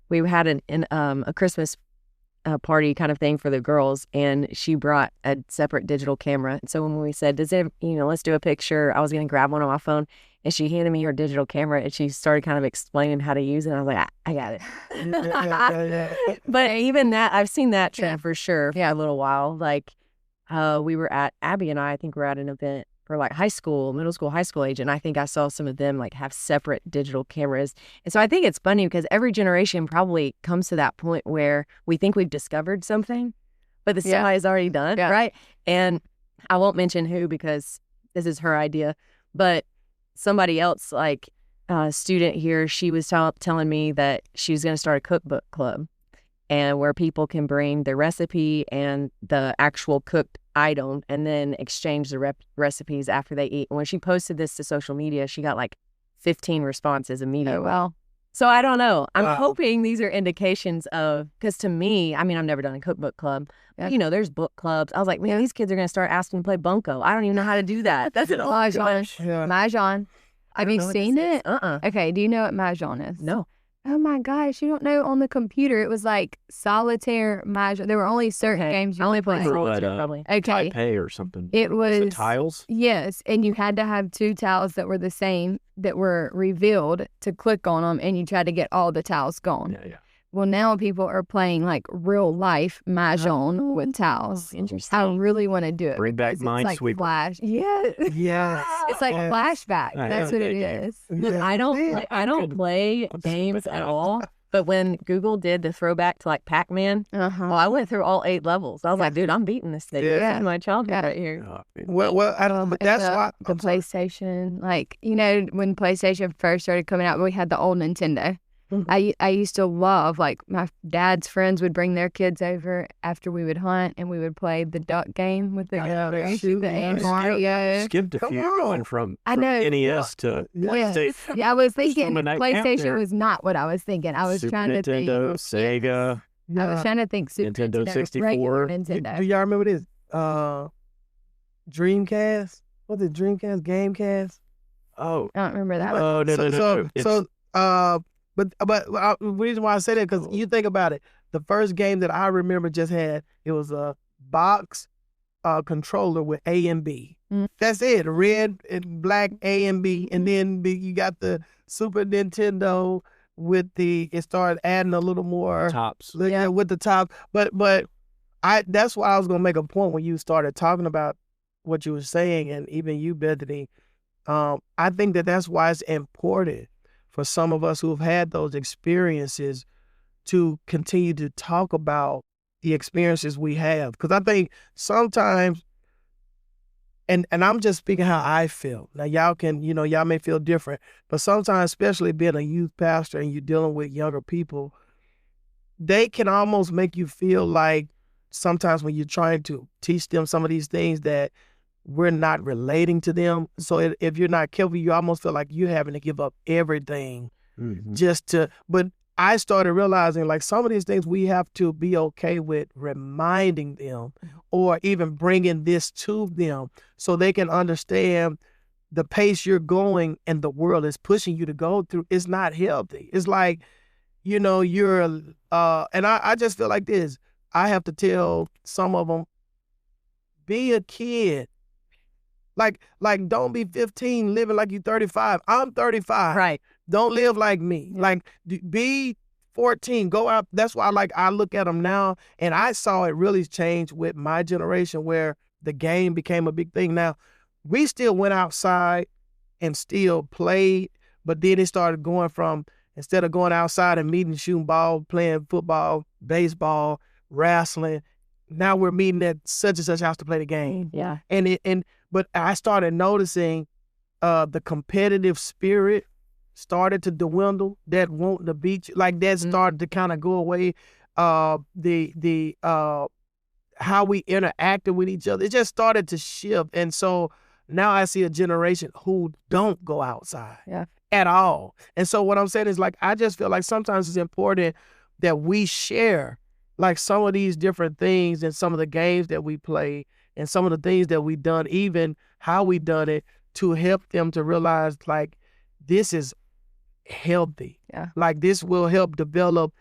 we had a Christmas party kind of thing for the girls, and she brought a separate digital camera. So when we said, let's do a picture, I was going to grab one on my phone, and she handed me her digital camera, and she started kind of explaining how to use it. And I was like, I got it. But even that, I've seen that trend for sure for a little while. Like, Abby and I think we're at an event for like middle school, high school age. And I think I saw some of them like have separate digital cameras. And so I think it's funny because every generation probably comes to that point where we think we've discovered something, but the semi is already done, right? And I won't mention who because this is her idea, but somebody else, like a student here, she was telling me that she was going to start a cookbook club, and where people can bring their recipe and the actual cooked item and then exchange the recipes after they eat. And when she posted this to social media, she got like 15 responses immediately. Oh, wow. So I don't know. I'm hoping these are indications of, because to me, I mean, I've never done a cookbook club. Yeah. There's book clubs. I was like, man, these kids are going to start asking to play bunco. I don't even know how to do that. That's an Mahjong. Mahjong. Have you seen it? Okay. Do you know what Mahjong is? No. Oh my gosh, you don't know, on the computer it was like solitaire Mahjong. There were only certain games you only could play. Solitaire, probably. Okay. Taipei or something. It was tiles? Yes, and you had to have 2 tiles that were the same, that were revealed, to click on them, and you tried to get all the tiles gone. Yeah. Well, now people are playing like real life Mahjong with tiles. Interesting. I really want to do it. Bring back Minesweeper. Flash. Yeah. Yeah. It's like flashback. That's what it is. I don't play games at all. But when Google did the throwback to like Pac-Man, well, I went through all 8 levels. I was like, dude, I'm beating this thing. Yeah. This is my childhood right here. Well, I don't know, but that's why the PlayStation, like, you know, when PlayStation first started coming out, we had the old Nintendo. I used to love, like, my dad's friends would bring their kids over after we would hunt, and we would play the duck game with the Mario. Skipped a few going from I know. NES to PlayStation. Yeah, I was thinking Something PlayStation was not what I was thinking. I was Super trying to think. Nintendo, Sega, I was trying to think Super Nintendo 64. regular Do Nintendo. y'all remember this? Dreamcast? What's it? Dreamcast? Gamecast? Oh, I don't remember that one. oh no. But the reason why I say that, because you think about it, the first game that I remember just had, it was a box controller with A and B. That's it, red and black A and B. And then you got the Super Nintendo with it started adding a little more tops. With the top. But that's why I was gonna make a point when you started talking about what you were saying, and even you, Bethany. I think that's why it's important for some of us who have had those experiences to continue to talk about the experiences we have. Because I think sometimes, and I'm just speaking how I feel. Now, y'all may feel different, but sometimes, especially being a youth pastor and you're dealing with younger people, they can almost make you feel like sometimes when you're trying to teach them some of these things that we're not relating to them. So if you're not careful, you almost feel like you're having to give up everything but I started realizing, like, some of these things we have to be okay with reminding them or even bringing this to them so they can understand the pace you're going and the world is pushing you to go through is not healthy. It's like, you're, and I just feel like this. I have to tell some of them, be a kid. Like, don't be 15 living like you're 35. I'm 35. Right. Don't live like me. Like, be 14. Go out. That's why I look at them now, and I saw it really change with my generation where the game became a big thing. Now, we still went outside and still played, but then it started going from, instead of going outside and meeting, shooting ball, playing football, baseball, wrestling, now we're meeting at such and such house to play the game. Yeah. But I started noticing the competitive spirit started to dwindle. That wanting to beat you, like that started to kind of go away. How we interacted with each other, it just started to shift. And so now I see a generation who don't go outside at all. And so what I'm saying is, like, I just feel like sometimes it's important that we share, like, some of these different things and some of the games that we play and some of the things that we done, even how we done it, to help them to realize, like, this is healthy. Yeah. Like, this will help develop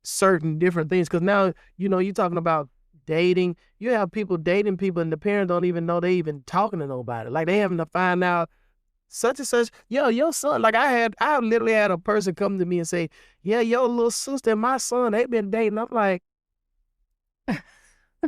certain different things. Because now, you're talking about dating. You have people dating people and the parents don't even know they even talking to nobody. Like, they having to find out such and such, your son. Like, I literally had a person come to me and say, yeah, your little sister and my son, they been dating. I'm like,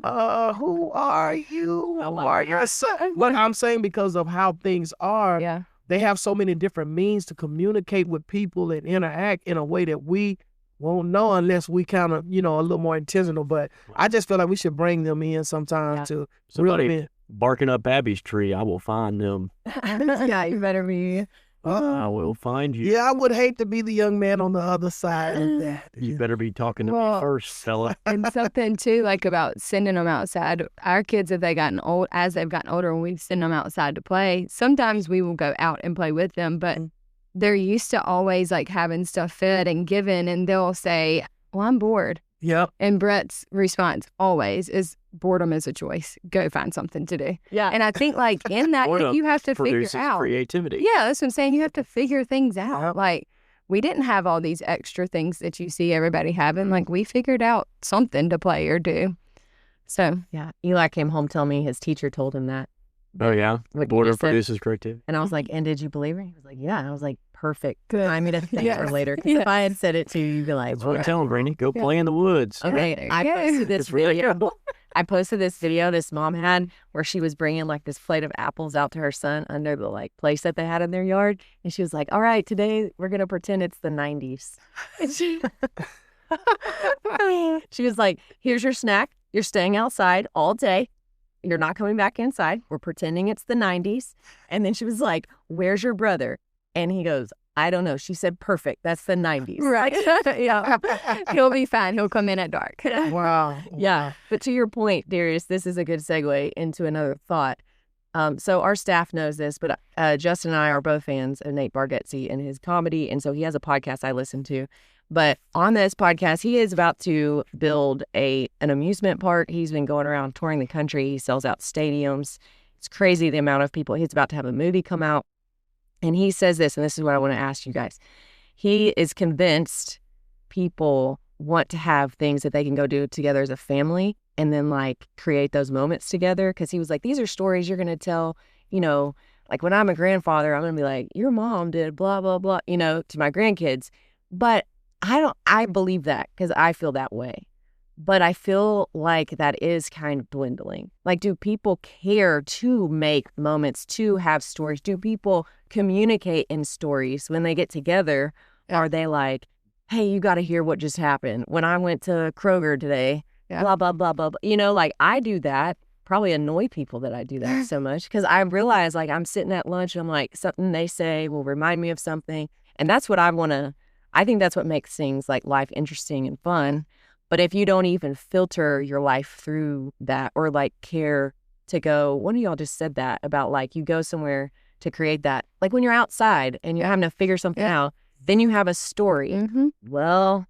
who are you? Who are your son? What I'm saying, because of how things are, they have so many different means to communicate with people and interact in a way that we won't know unless we kind of, a little more intentional. But I just feel like we should bring them in sometimes to really barking up Abby's tree. I will find them. Yeah, you better be. I will find you. Yeah, I would hate to be the young man on the other side of that. You better be talking to me first, fella. And something too, like, about sending them outside. Our kids, as they've gotten older, when we send them outside to play, sometimes we will go out and play with them, but they're used to always, like, having stuff fed and given, and they'll say, well, I'm bored. Yep. And Brett's response always is, boredom is a choice. Go find something to do. Yeah. And I think, like, in that, you have to figure out creativity. Yeah, that's what I'm saying. You have to figure things out. Yep. Like, we didn't have all these extra things that you see everybody having. Like, we figured out something to play or do. So yeah, Eli came home telling me his teacher told him that. Oh yeah, boredom produces creativity. And I was like, and did you believe her? He was like, yeah. And I was like, perfect. Good. I mean, to thank her later. Because if I had said it to you, you'd be like, that's what I'm telling Brandi. Go play in the woods. Okay, I posted this video. I posted this video this mom had where she was bringing like this plate of apples out to her son under the like place that they had in their yard. And she was like, all right, today we're going to pretend it's the 90s. And she was like, here's your snack. You're staying outside all day. You're not coming back inside. We're pretending it's the 90s. And then she was like, where's your brother? And he goes, I don't know. She said, perfect. That's the 90s. Right. Yeah. He'll be fine. He'll come in at dark. Wow. Yeah. But to your point, Darius, this is a good segue into another thought. So our staff knows this, but Justin and I are both fans of Nate Bargatze and his comedy. And so he has a podcast I listen to. But on this podcast, he is about to build an amusement park. He's been going around touring the country. He sells out stadiums. It's crazy the amount of people. He's about to have a movie come out. And he says this, and this is what I want to ask you guys. He is convinced people want to have things that they can go do together as a family and then like create those moments together. Because he was like, these are stories you're going to tell, you know, like when I'm a grandfather, I'm going to be like, your mom did blah, blah, blah, you know, to my grandkids. But I believe that because I feel that way. But I feel like that is kind of dwindling. Like, do people care to make moments, to have stories? Do people communicate in stories when they get together? Yeah. Are they like, hey, you got to hear what just happened. When I went to Kroger today, blah, blah, blah, blah, blah. You know, like I do that. Probably annoy people that I do that so much because I realize like I'm sitting at lunch and I'm like, something they say will remind me of something. And that's what I think that's what makes things like life interesting and fun. But if you don't even filter your life through that or like care to go, one of y'all just said that about like you go somewhere to create that. Like when you're outside and you're having to figure something out, then you have a story. Mm-hmm. Well,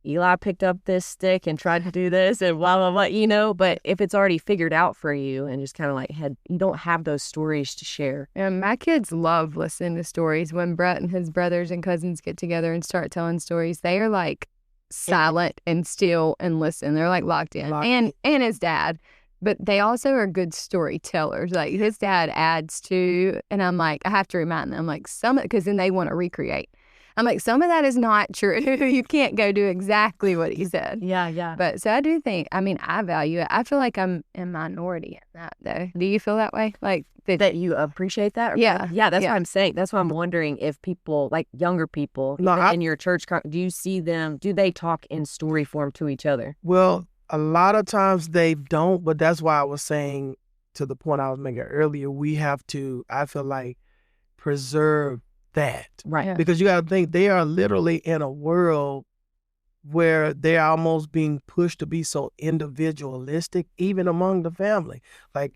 Eli picked up this stick and tried to do this and blah, blah, blah, you know. But if it's already figured out for you and just kind of like you don't have those stories to share. And my kids love listening to stories. When Brett and his brothers and cousins get together and start telling stories, they are like silent and still and listen. They're like locked in. And his dad. But they also are good storytellers. Like his dad adds to, and I'm like, I have to remind them, like because then they want to recreate. I'm like, some of that is not true. You can't go do exactly what he said. Yeah. But so I do think, I mean, I value it. I feel like I'm in minority in that, though. Do you feel that way? Like that you appreciate that? Yeah. Yeah, that's what I'm saying. That's why I'm wondering if people, like younger people in your church, do you see them, do they talk in story form to each other? Well, a lot of times they don't, but that's why I was saying to the point I was making earlier, we have to, I feel like, preserve that. Right. Yeah. Because you got to think they are literally in a world where they're almost being pushed to be so individualistic, even among the family. Like,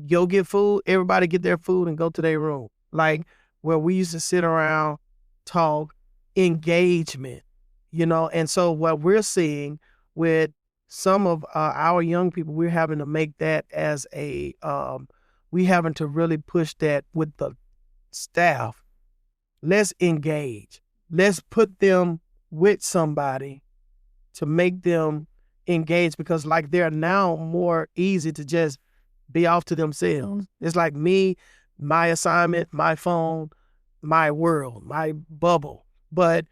go get food, everybody get their food and go to their room. Like, where we used to sit around, talk, engagement, you know? And so what we're seeing with some of our young people, we're having to make that as we having to really push that with the staff. Let's engage. Let's put them with somebody to make them engage because like they're now more easy to just be off to themselves. Mm-hmm. It's like me, my assignment, my phone, my world, my bubble. But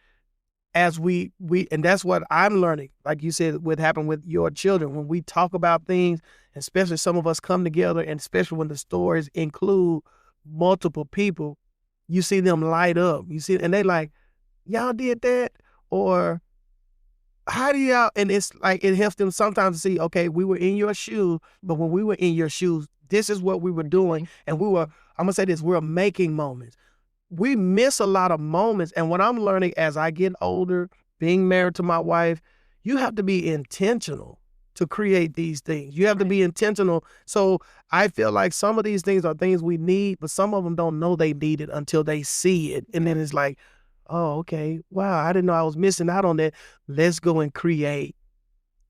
as we and that's what I'm learning, like you said, what happened with your children, when we talk about things, especially some of us come together, and especially when the stories include multiple people, you see them light up. You see, and they like, y'all did that? Or how do y'all, and it's like, it helps them sometimes to see, okay, we were in your shoes, but when we were in your shoes, this is what we were doing. And I'm going to say this, we're making moments. We miss a lot of moments. And what I'm learning as I get older, being married to my wife, you have to be intentional to create these things. You have to be intentional. So I feel like some of these things are things we need, but some of them don't know they need it until they see it. And then it's like, oh, okay, wow, I didn't know I was missing out on that. Let's go and create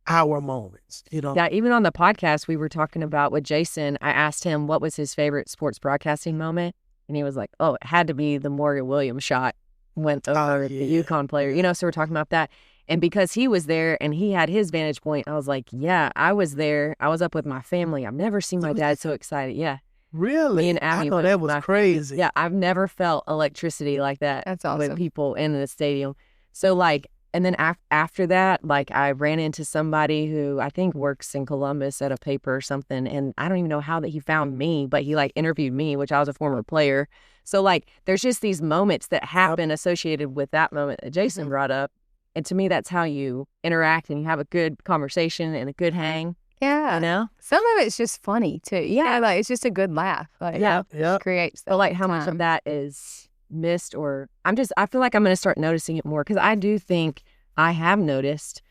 our moments, you know? Yeah, even on the podcast we were talking about with Jason, I asked him what was his favorite sports broadcasting moment. And he was like, oh, it had to be the Morgan Williams shot went over the UConn player. You know, so we're talking about that. And because he was there and he had his vantage point, I was like, yeah, I was there. I was up with my family. I've never seen my dad so excited. Yeah. Really? Me and Abby. I thought that was crazy. Yeah, I've never felt electricity like that. That's awesome. With people in the stadium. So, like, and then after that, like I ran into somebody who I think works in Columbus at a paper or something. And I don't even know how that he found me, but he like interviewed me, which I was a former player. So like, there's just these moments that happen associated with that moment that Jason brought up. And to me, that's how you interact and you have a good conversation and a good hang. Yeah. You know? Some of it's just funny too. Yeah. Like it's just a good laugh. Like, Yeah. Creates. But like how much of that is missed, or I feel like I'm going to start noticing it more, because I do think I have noticed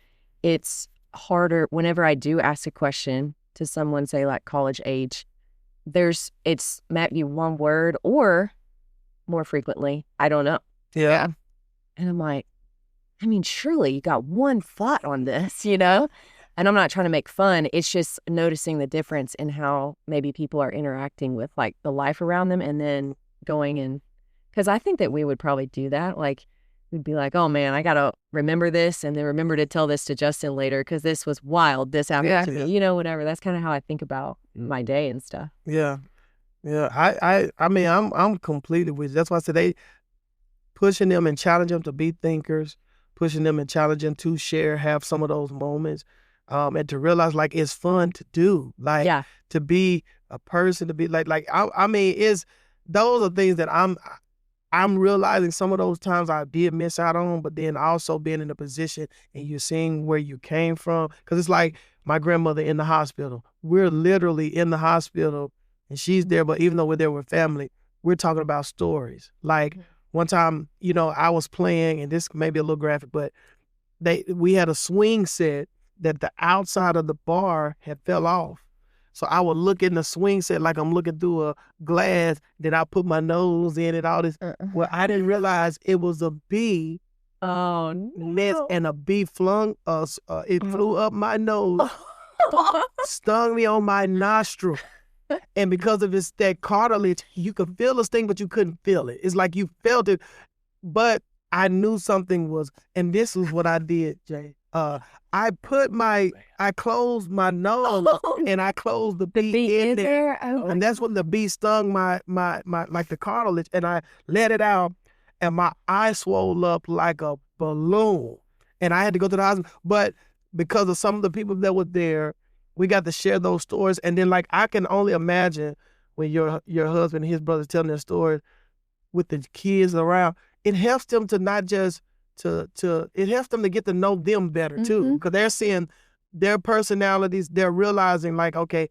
it's harder whenever I do ask a question to someone, say like college age, it's maybe one word, or more frequently, I don't know. Yeah. And I'm like, I mean, surely you got one thought on this, you know? And I'm not trying to make fun. It's just noticing the difference in how maybe people are interacting with like the life around them, and then going and, because I think that we would probably do that. Like, we'd be like, oh man, I got to remember this, and then remember to tell this to Justin later because this was wild. This happened to me, you know, whatever. That's kind of how I think about my day and stuff. Yeah. Yeah. I mean, I'm completely with you. That's why I said they pushing them and challenging them to be thinkers, pushing them and challenging them to share, have some of those moments. And to realize like it's fun to do, like to be a person, to be like I mean, those are things that I'm realizing some of those times I did miss out on, but then also being in a position and you're seeing where you came from. Because it's like my grandmother in the hospital. We're literally in the hospital and she's there, but even though we're there with family, we're talking about stories. Like one time, you know, I was playing, and this may be a little graphic, but we had a swing set that the outside of the bar had fell off. So I would look in the swing set like I'm looking through a glass. Then I put my nose in it, all this. Well, I didn't realize it was a bee. Oh, no. And a bee flung us. It flew up my nose, stung me on my nostril. And because of that cartilage, you could feel the sting, but you couldn't feel it. It's like you felt it, but I knew something was, and this is what I did, Jay. I closed my nose and I closed the bee in there. Oh, and that's when the bee stung my like the cartilage, and I let it out and my eye swelled up like a balloon and I had to go to the hospital. But because of some of the people that were there, we got to share those stories. And then like, I can only imagine when your husband and his brothers telling their stories with the kids around, it helps them to not just it helps them to get to know them better too, because they're seeing their personalities. They're realizing like, okay,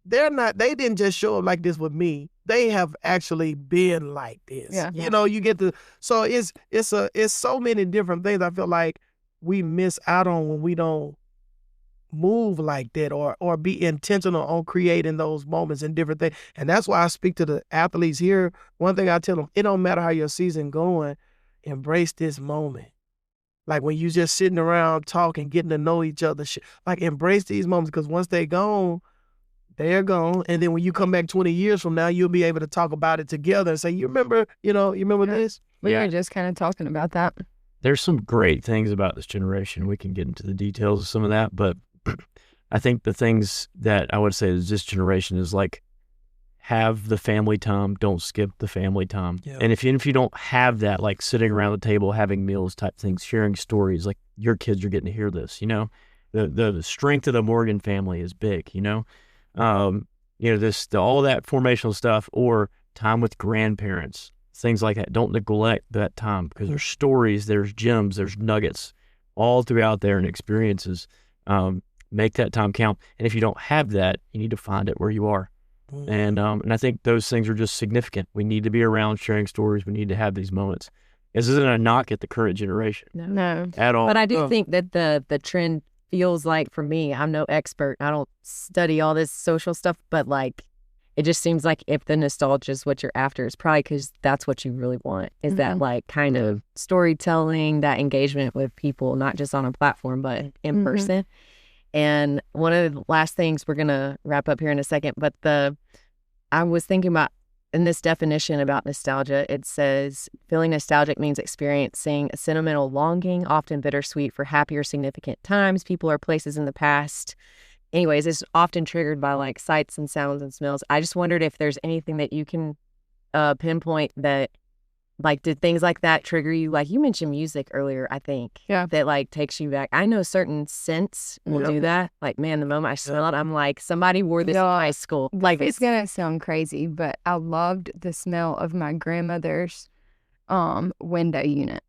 they didn't just show up like this with me. They have actually been like this. Yeah. You know, you get to, so it's so many different things I feel like we miss out on when we don't move like that or be intentional on creating those moments and different things. And that's why I speak to the athletes here. One thing I tell them, it don't matter how your season going, embrace this moment. Like when you just sitting around talking, getting to know each other, like embrace these moments, because once they're gone, they're gone. And then when you come back 20 years from now, you'll be able to talk about it together and say, you remember this? We were just kind of talking about that. There's some great things about this generation. We can get into the details of some of that, but I think the things that I would say is this generation is like, have the family time, don't skip the family time. Yeah. And if you don't have that, like sitting around the table, having meals type things, sharing stories, like your kids are getting to hear this, you know, the strength of the Morgan family is big, you know, all that formational stuff, or time with grandparents, things like that. Don't neglect that time, because there's stories, there's gems, there's nuggets all throughout there and experiences. Make that time count. And if you don't have that, you need to find it where you are. And I think those things are just significant. We need to be around sharing stories. We need to have these moments. This isn't a knock at the current generation. No. At all. But I do think that the trend feels like, for me, I'm no expert. I don't study all this social stuff, but like, it just seems like if the nostalgia is what you're after, it's probably because that's what you really want, is that like kind of storytelling, that engagement with people, not just on a platform, but in person. And one of the last things, we're going to wrap up here in a second, but I was thinking about, in this definition about nostalgia, it says, feeling nostalgic means experiencing a sentimental longing, often bittersweet, for happier, significant times, people, or places in the past. Anyways, it's often triggered by like sights and sounds and smells. I just wondered if there's anything that you can pinpoint that like, did things like that trigger you? Like, you mentioned music earlier, I think. Yeah. That, like, takes you back. I know certain scents will do that. Like, man, the moment I smell it, I'm like, somebody wore this in high school. Like, it's going to sound crazy, but I loved the smell of my grandmother's window unit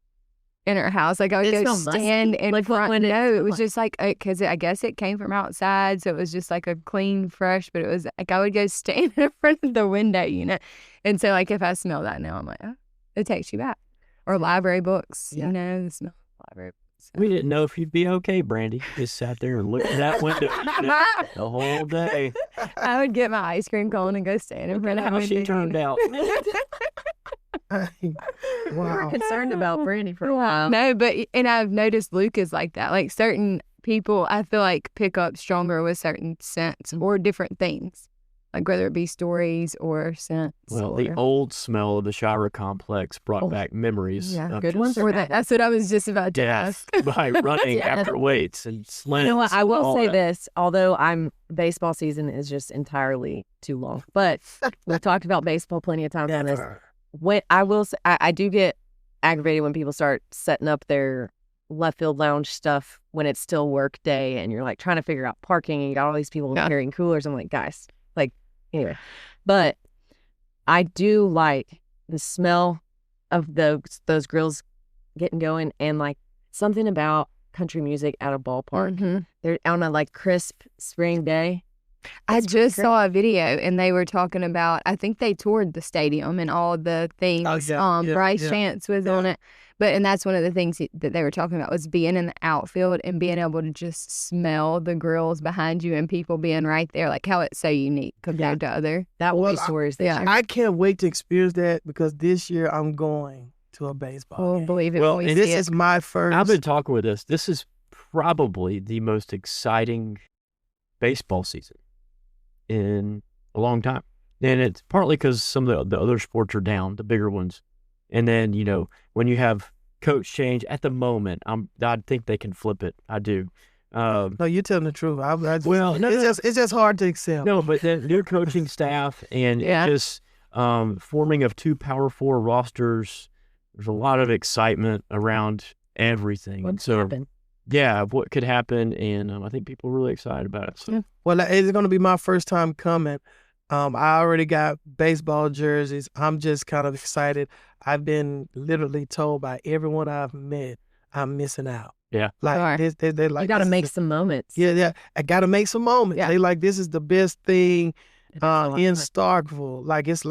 in her house. Like, I would go stand in front. No, it was just like, because I guess it came from outside, so it was just like a clean, fresh, but it was like I would go stand in front of the window unit. And so, like, if I smell that now, I'm like, oh, it takes you back. Or library books, you know, the smell of library books. We didn't know if you'd be okay, Brandi. Just sat there and looked at that window the whole day. I would get my ice cream cone and go stand in front of how she turned out. Wow. We were concerned about Brandi for a while. No, but, and I've noticed Luke is like that. Like, certain people, I feel like, pick up stronger with certain scents or different things. Like, whether it be stories or scents. Well, the old smell of the Shira complex brought back memories. Yeah, of good ones. Or that's what I was just about to ask. By running after weights and slants. You know what? I will say this, although baseball season is just entirely too long. But we've talked about baseball plenty of times on this. When I will say, I do get aggravated when people start setting up their left field lounge stuff when it's still work day and you're like trying to figure out parking and you got all these people carrying coolers. I'm like, guys, like, anyway. But I do like the smell of those grills getting going, and like something about country music at a ballpark. Mm-hmm. They're on a like crisp spring day. I just saw a video and they were talking about, I think they toured the stadium and all the things. Bryce Chance was on it. And that's one of the things that they were talking about was being in the outfield and being able to just smell the grills behind you and people being right there, like how it's so unique compared to other. That will be stories. I can't wait to experience that because this year I'm going to a baseball game. Believe it. Well, when we and see this it. is my first. I've been talking with this. This is probably the most exciting baseball season in a long time. And it's partly because some of the other sports are down, the bigger ones. And then, you know, when you have coach change at the moment, I think they can flip it. I do. No, you're telling the truth. It's just hard to accept. No, but the new coaching staff and just forming of 2 Power 4 rosters, there's a lot of excitement around everything. What could happen? Yeah, what could happen, and I think people are really excited about it. So. Well, it's going to be my first time coming. I already got baseball jerseys. I'm just kind of excited. I've been literally told by everyone I've met, I'm missing out. Yeah. Like, they like, you got to make some moments. Yeah. I got to make some moments. Yeah. They like, this is the best thing in Starkville. Like, it's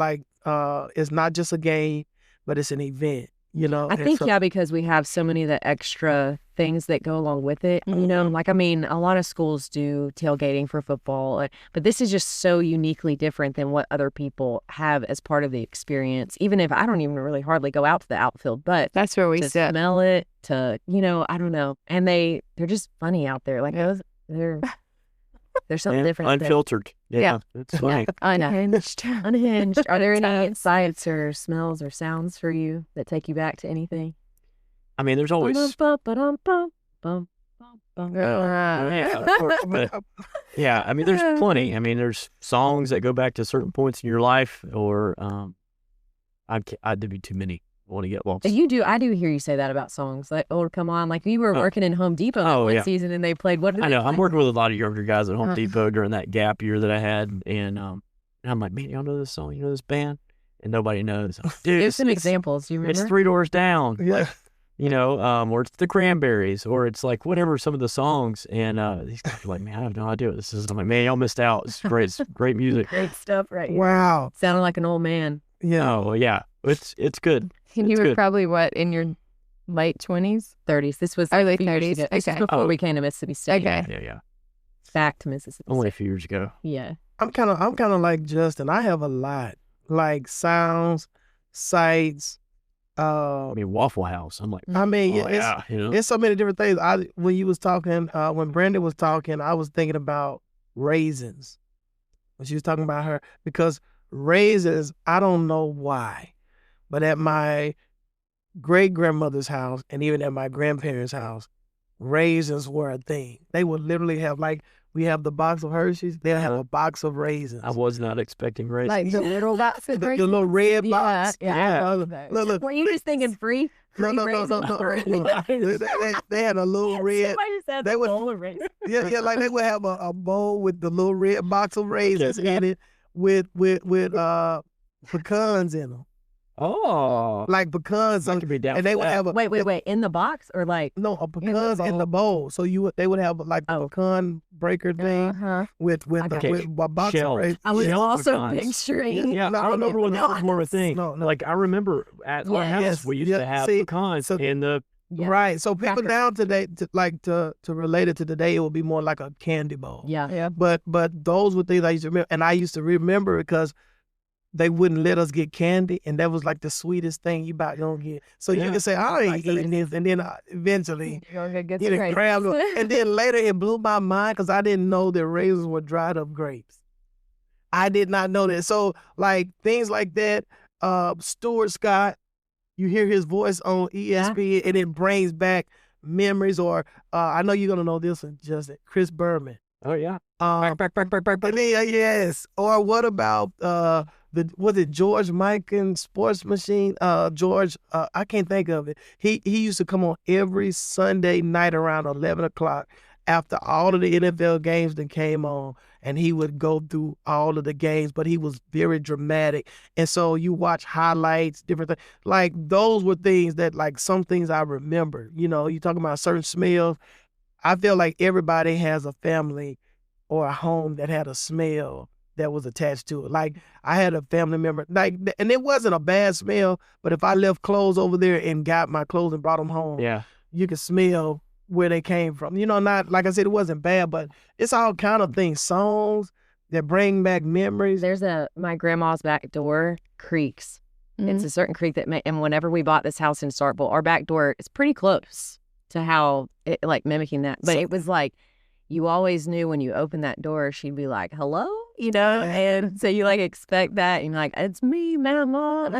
not just a game, but it's an event. You know, I think, because we have so many of the extra things that go along with it. Mm-hmm. You know, like, I mean, a lot of schools do tailgating for football, but this is just so uniquely different than what other people have as part of the experience. Even if I don't even really hardly go out to the outfield, but that's where we sit. Smell it, to, you know, I don't know. And they're just funny out there. Like, there's something different. Unfiltered. Yeah. It's funny. Unhinged. Are there any sights or smells or sounds for you that take you back to anything? I mean, there's always. Yeah, I mean, there's plenty. I mean, there's songs that go back to certain points in your life, or there'd be too many. I want to get lost. You do. I do hear you say that about songs. Like, oh, come on. Like, you were working in Home Depot one season and they played. What? I know. I'm working with a lot of younger guys at Home Depot during that gap year that I had, and I'm like, man, y'all know this song? You know this band? And nobody knows. Dude, give some examples. Do you remember? It's 3 Doors Down. Yeah. You know, or it's the Cranberries, or it's like whatever, some of the songs. And these guys are like, man, I have no idea what this is. I'm like, man, y'all missed out. It's great. It's great music. Great stuff, right? Wow. Sounded like an old man. Yeah. Oh, yeah. It's good. And you were probably, in your late 20s? 30s. This was early 30s. This was before we came to Mississippi State. Okay. Yeah. Back to Mississippi Only State. a few years ago. Yeah. I'm kind of like Justin. I have a lot, like sounds, sights. I mean, Waffle House. I'm like, it's so many different things. When you was talking, when Brandi was talking, I was thinking about raisins. When she was talking about her, because raisins, I don't know why, but at my great-grandmother's house and even at my grandparents' house, raisins were a thing. They would literally have, like, we have the box of Hershey's. They'll have a box of raisins. I was not expecting raisins. Like the little box of the raisins? little red box. Yeah. Look. Were you just thinking free? No. They had a little red. Somebody just had they a would- bowl of raisins. Yeah, like they would have a bowl with the little red box of raisins in it with pecans in them. Oh. Like pecans. I could be down And they for would that. have Wait, in the box or like? No, a pecans in the bowl. So they would have like a pecan breaker thing Uh-huh. with a box Shells. of raisins. I was Yeah. also Pecans. picturing. Yeah, No, I remember when that was more of a Yes. thing. No. Like, I remember at our house, Yes. we used Yeah, to have see, pecans so- in the... Yeah. Right. So people Cracker. now today, to relate it to today, it would be more like a candy bowl. Yeah. But those were things I used to remember, and I used to remember because they wouldn't let us get candy, and that was like the sweetest thing you about gonna get. So you Yeah. can say, I ain't eating this, and then eventually You're gonna get you some done grapes. grabbed them. And then later it blew my mind because I didn't know that raisins were dried up grapes. I did not know that. So like things like that, Stuart Scott, you hear his voice on ESPN, and it brings back memories. Or I know you're gonna know this one, Justin. Chris Berman. Oh, yeah. Back. Yes. Or what about was it George Mikan Sports Machine? George, I can't think of it. He used to come on every Sunday night around 11 o'clock after all of the NFL games that came on, and he would go through all of the games, but he was very dramatic. And so you watch highlights, different things. Like those were things that, like, some things I remember. You know, you talking about certain smells. I feel like everybody has a family or a home that had a smell that was attached to it. Like I had a family member, like, and it wasn't a bad smell, but if I left clothes over there and got my clothes and brought them home, Yeah. you could smell where they came from. You know, not like I said, it wasn't bad, but it's all kind of things, songs that bring back memories. There's my grandma's back door creaks. Mm-hmm. It's a certain creek and whenever we bought this house in Starkville, our back door is pretty close to how it, like, mimicking that. But it was like, you always knew when you opened that door, she'd be like, hello, you know? And so you like expect that. And you're like, it's me, Mama.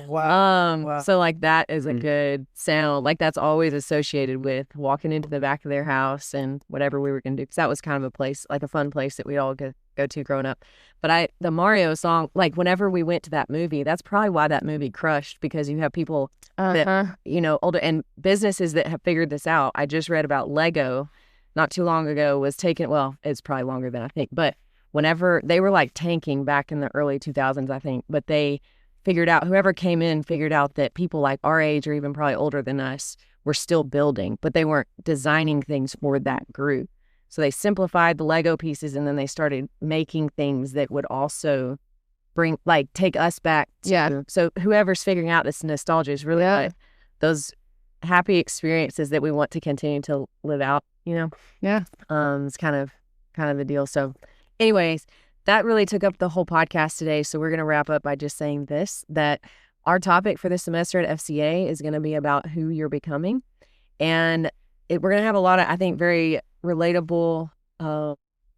Wow. So like that is a good sound. Like that's always associated with walking into the back of their house and whatever we were going to do. Because that was kind of a place, like a fun place that we all go to growing up. But the Mario song, like whenever we went to that movie, that's probably why that movie crushed, because you have people that, you know, older and businesses that have figured this out. I just read about Lego not too long ago was taken, well, it's probably longer than I think, but whenever they were like tanking back in the early 2000s, I think, but they figured out, whoever came in figured out that people like our age or even probably older than us were still building, but they weren't designing things for that group. So they simplified the Lego pieces and then they started making things that would also take us back to, Yeah. So whoever's figuring out this nostalgia is really like those happy experiences that we want to continue to live out, you know? Yeah. It's kind of the deal. So anyways, that really took up the whole podcast today. So we're going to wrap up by just saying this, that our topic for this semester at FCA is going to be about who you're becoming. And we're going to have a lot of, I think, very relatable,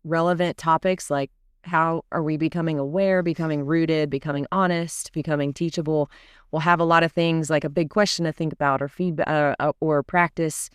relevant topics, like how are we becoming aware, becoming rooted, becoming honest, becoming teachable. We'll have a lot of things like a big question to think about, or feedback, or practice,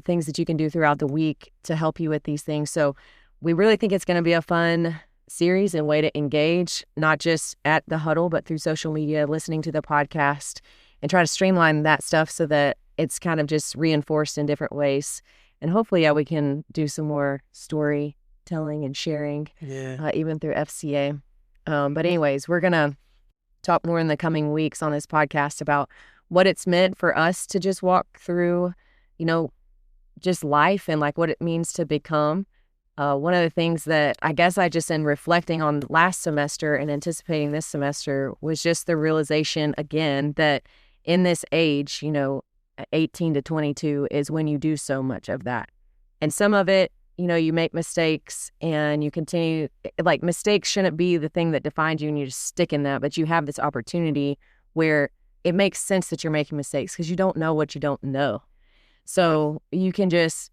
things that you can do throughout the week to help you with these things. So we really think it's going to be a fun series and way to engage, not just at the huddle, but through social media, listening to the podcast, and try to streamline that stuff so that it's kind of just reinforced in different ways. And hopefully, we can do some more storytelling and sharing, even through FCA. But anyways, we're going to talk more in the coming weeks on this podcast about what it's meant for us to just walk through, you know, just life and like what it means to become. One of the things that I guess I just, in reflecting on last semester and anticipating this semester, was just the realization again that in this age, you know, 18 to 22 is when you do so much of that. And some of it, you know, you make mistakes and you continue, like mistakes shouldn't be the thing that defines you and you just stick in that, but you have this opportunity where it makes sense that you're making mistakes because you don't know what you don't know. So you can just,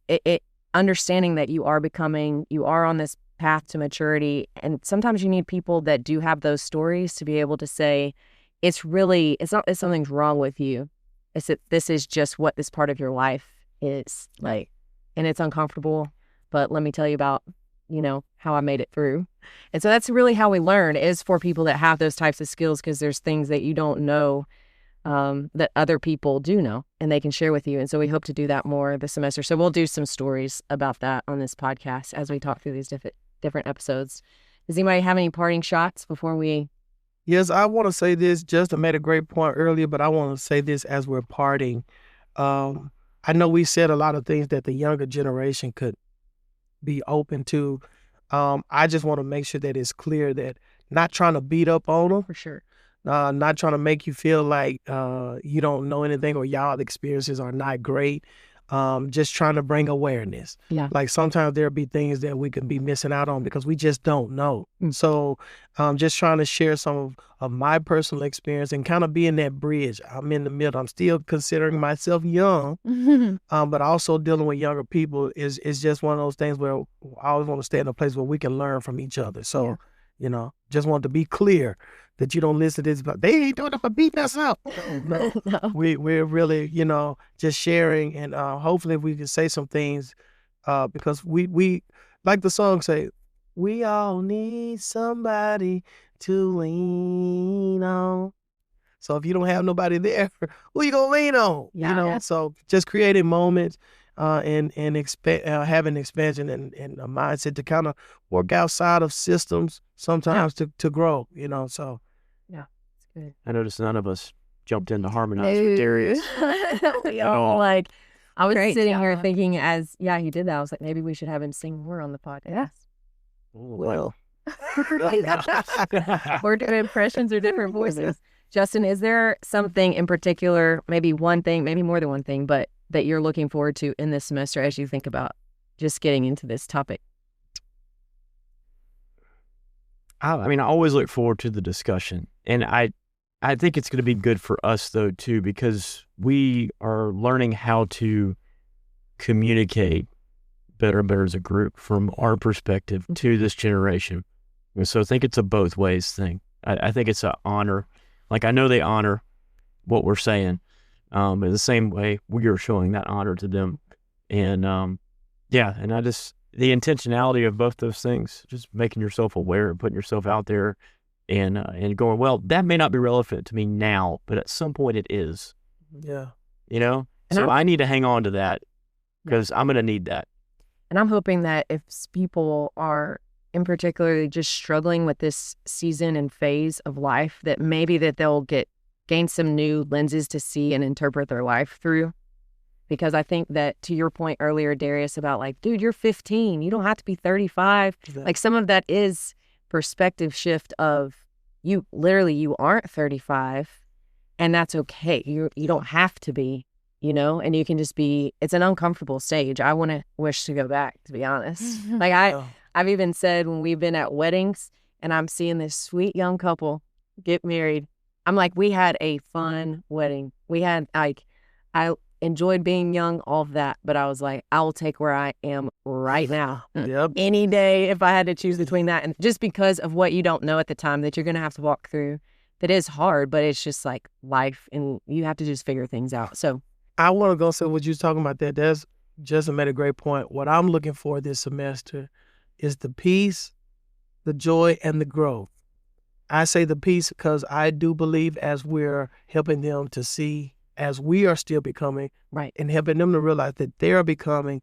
understanding that you are becoming, you are on this path to maturity. And sometimes you need people that do have those stories to be able to say, it's not that something's wrong with you. It's that this is just what this part of your life is like, and it's uncomfortable. But let me tell you about how I made it through. And so that's really how we learn, is for people that have those types of skills, because there's things that you don't know that other people do know, and they can share with you. And so we hope to do that more this semester. So we'll do some stories about that on this podcast as we talk through these different episodes. Does anybody have any parting shots before we? Yes, I want to say this. Justin made a great point earlier, but I want to say this as we're parting. I know we said a lot of things that the younger generation could be open to. I just want to make sure that it's clear that not trying to beat up on them. For sure. Not trying to make you feel like you don't know anything or y'all experiences are not great. Just trying to bring awareness. Yeah. Like sometimes there'll be things that we can be missing out on because we just don't know. So just trying to share some of my personal experience and kind of being that bridge. I'm in the middle. I'm still considering myself young, but also dealing with younger people is just one of those things where I always want to stay in a place where we can learn from each other. So, just want to be clear that you don't listen to this, but they ain't doing it for beating us up. No. We're really, just sharing, and hopefully we can say some things because we like the song say, we all need somebody to lean on. So if you don't have nobody there, who you gonna lean on? Yeah. So just creating moments and having expansion and a mindset to kind of work outside of systems sometimes to grow. So. Yeah, it's good. I noticed none of us jumped in to harmonize with Darius. We all I was sitting here thinking he did that. I was like, maybe we should have him sing more on the podcast. Yeah. Well. Or doing impressions or different voices. Justin, is there something in particular, maybe one thing, maybe more than one thing, but that you're looking forward to in this semester as you think about just getting into this topic? I always look forward to the discussion. And I think it's going to be good for us, though, too, because we are learning how to communicate better and better as a group from our perspective to this generation. And so I think it's a both ways thing. I think it's an honor. Like, I know they honor what we're saying, in the same way we are showing that honor to them. And, and the intentionality of both those things, just making yourself aware and putting yourself out there and going, well, that may not be relevant to me now, but at some point it is. Yeah. So I need to hang on to that because I'm going to need that. And I'm hoping that if people are in particular just struggling with this season and phase of life, that maybe that they'll gain some new lenses to see and interpret their life through. Because I think that, to your point earlier, Darius, about like, dude, you're 15. You don't have to be 35. Exactly. Like, some of that is perspective shift of you aren't 35, and that's okay. You don't have to be, and you can just be. It's an uncomfortable stage. I want to wish to go back, to be honest. Like I've even said when we've been at weddings and I'm seeing this sweet young couple get married, I'm like, we had a fun wedding. We had I enjoyed being young, all of that, but I was like, I will take where I am right now. Yep. Any day if I had to choose between that, and just because of what you don't know at the time that you're going to have to walk through, that is hard, but it's just like life, and you have to just figure things out. So I want to go say what you're talking about there. That's Justin made a great point. What I'm looking for this semester is the peace, the joy, and the growth. I say the peace because I do believe as we're helping them to see, as we are still becoming, right, and helping them to realize that they're becoming,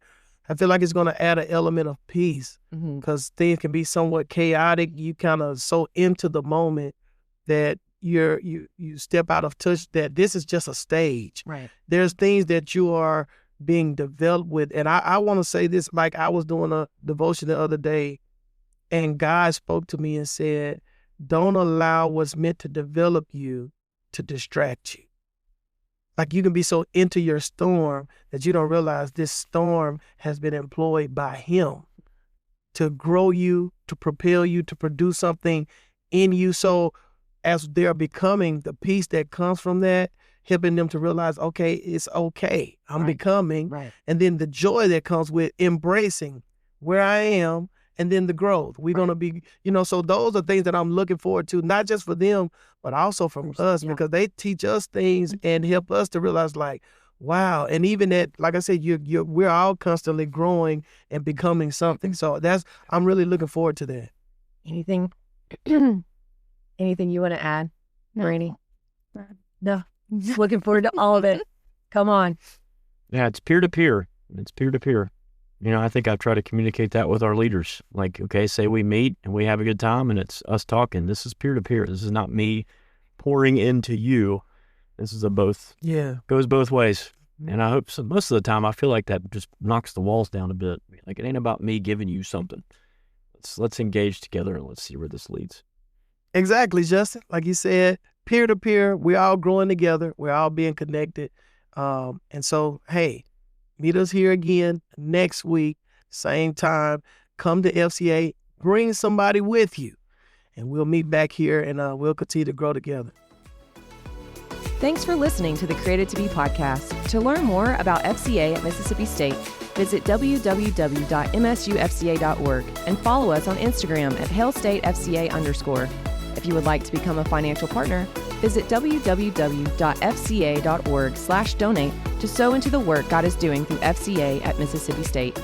I feel like it's going to add an element of peace because things can be somewhat chaotic. You kind of so into the moment that you step out of touch that this is just a stage. Right. There's things that you are being developed with. And I want to say this, Mike, I was doing a devotion the other day and God spoke to me and said, don't allow what's meant to develop you to distract you. Like, you can be so into your storm that you don't realize this storm has been employed by him to grow you, to propel you, to produce something in you. So as they're becoming, the peace that comes from that, helping them to realize, okay, it's okay. I'm becoming. Right. And then the joy that comes with embracing where I am, and then the growth. We're going to be, so those are things that I'm looking forward to, not just for them, but also from us, because they teach us things and help us to realize, like, Wow. And even that, like I said, we're all constantly growing and becoming something. So I'm really looking forward to that. Anything you want to add, Brandi? No. Just looking forward to all of it. Come on. Yeah, it's peer-to-peer. It's peer-to-peer. I think I try to communicate that with our leaders. Like, okay, say we meet and we have a good time and it's us talking. This is peer-to-peer. This is not me pouring into you. This is goes both ways. And I hope so. Most of the time, I feel like that just knocks the walls down a bit. Like, it ain't about me giving you something. Let's engage together and let's see where this leads. Exactly, Justin. Like you said, peer-to-peer, we're all growing together. We're all being connected. And so, hey, meet us here again next week, same time. Come to FCA, bring somebody with you, and we'll meet back here and we'll continue to grow together. Thanks for listening to the Created to Be podcast. To learn more about FCA at Mississippi State, visit www.msufca.org and follow us on Instagram at HailStateFCA_. If you would like to become a financial partner, visit www.fca.org/donate to sow into the work God is doing through FCA at Mississippi State.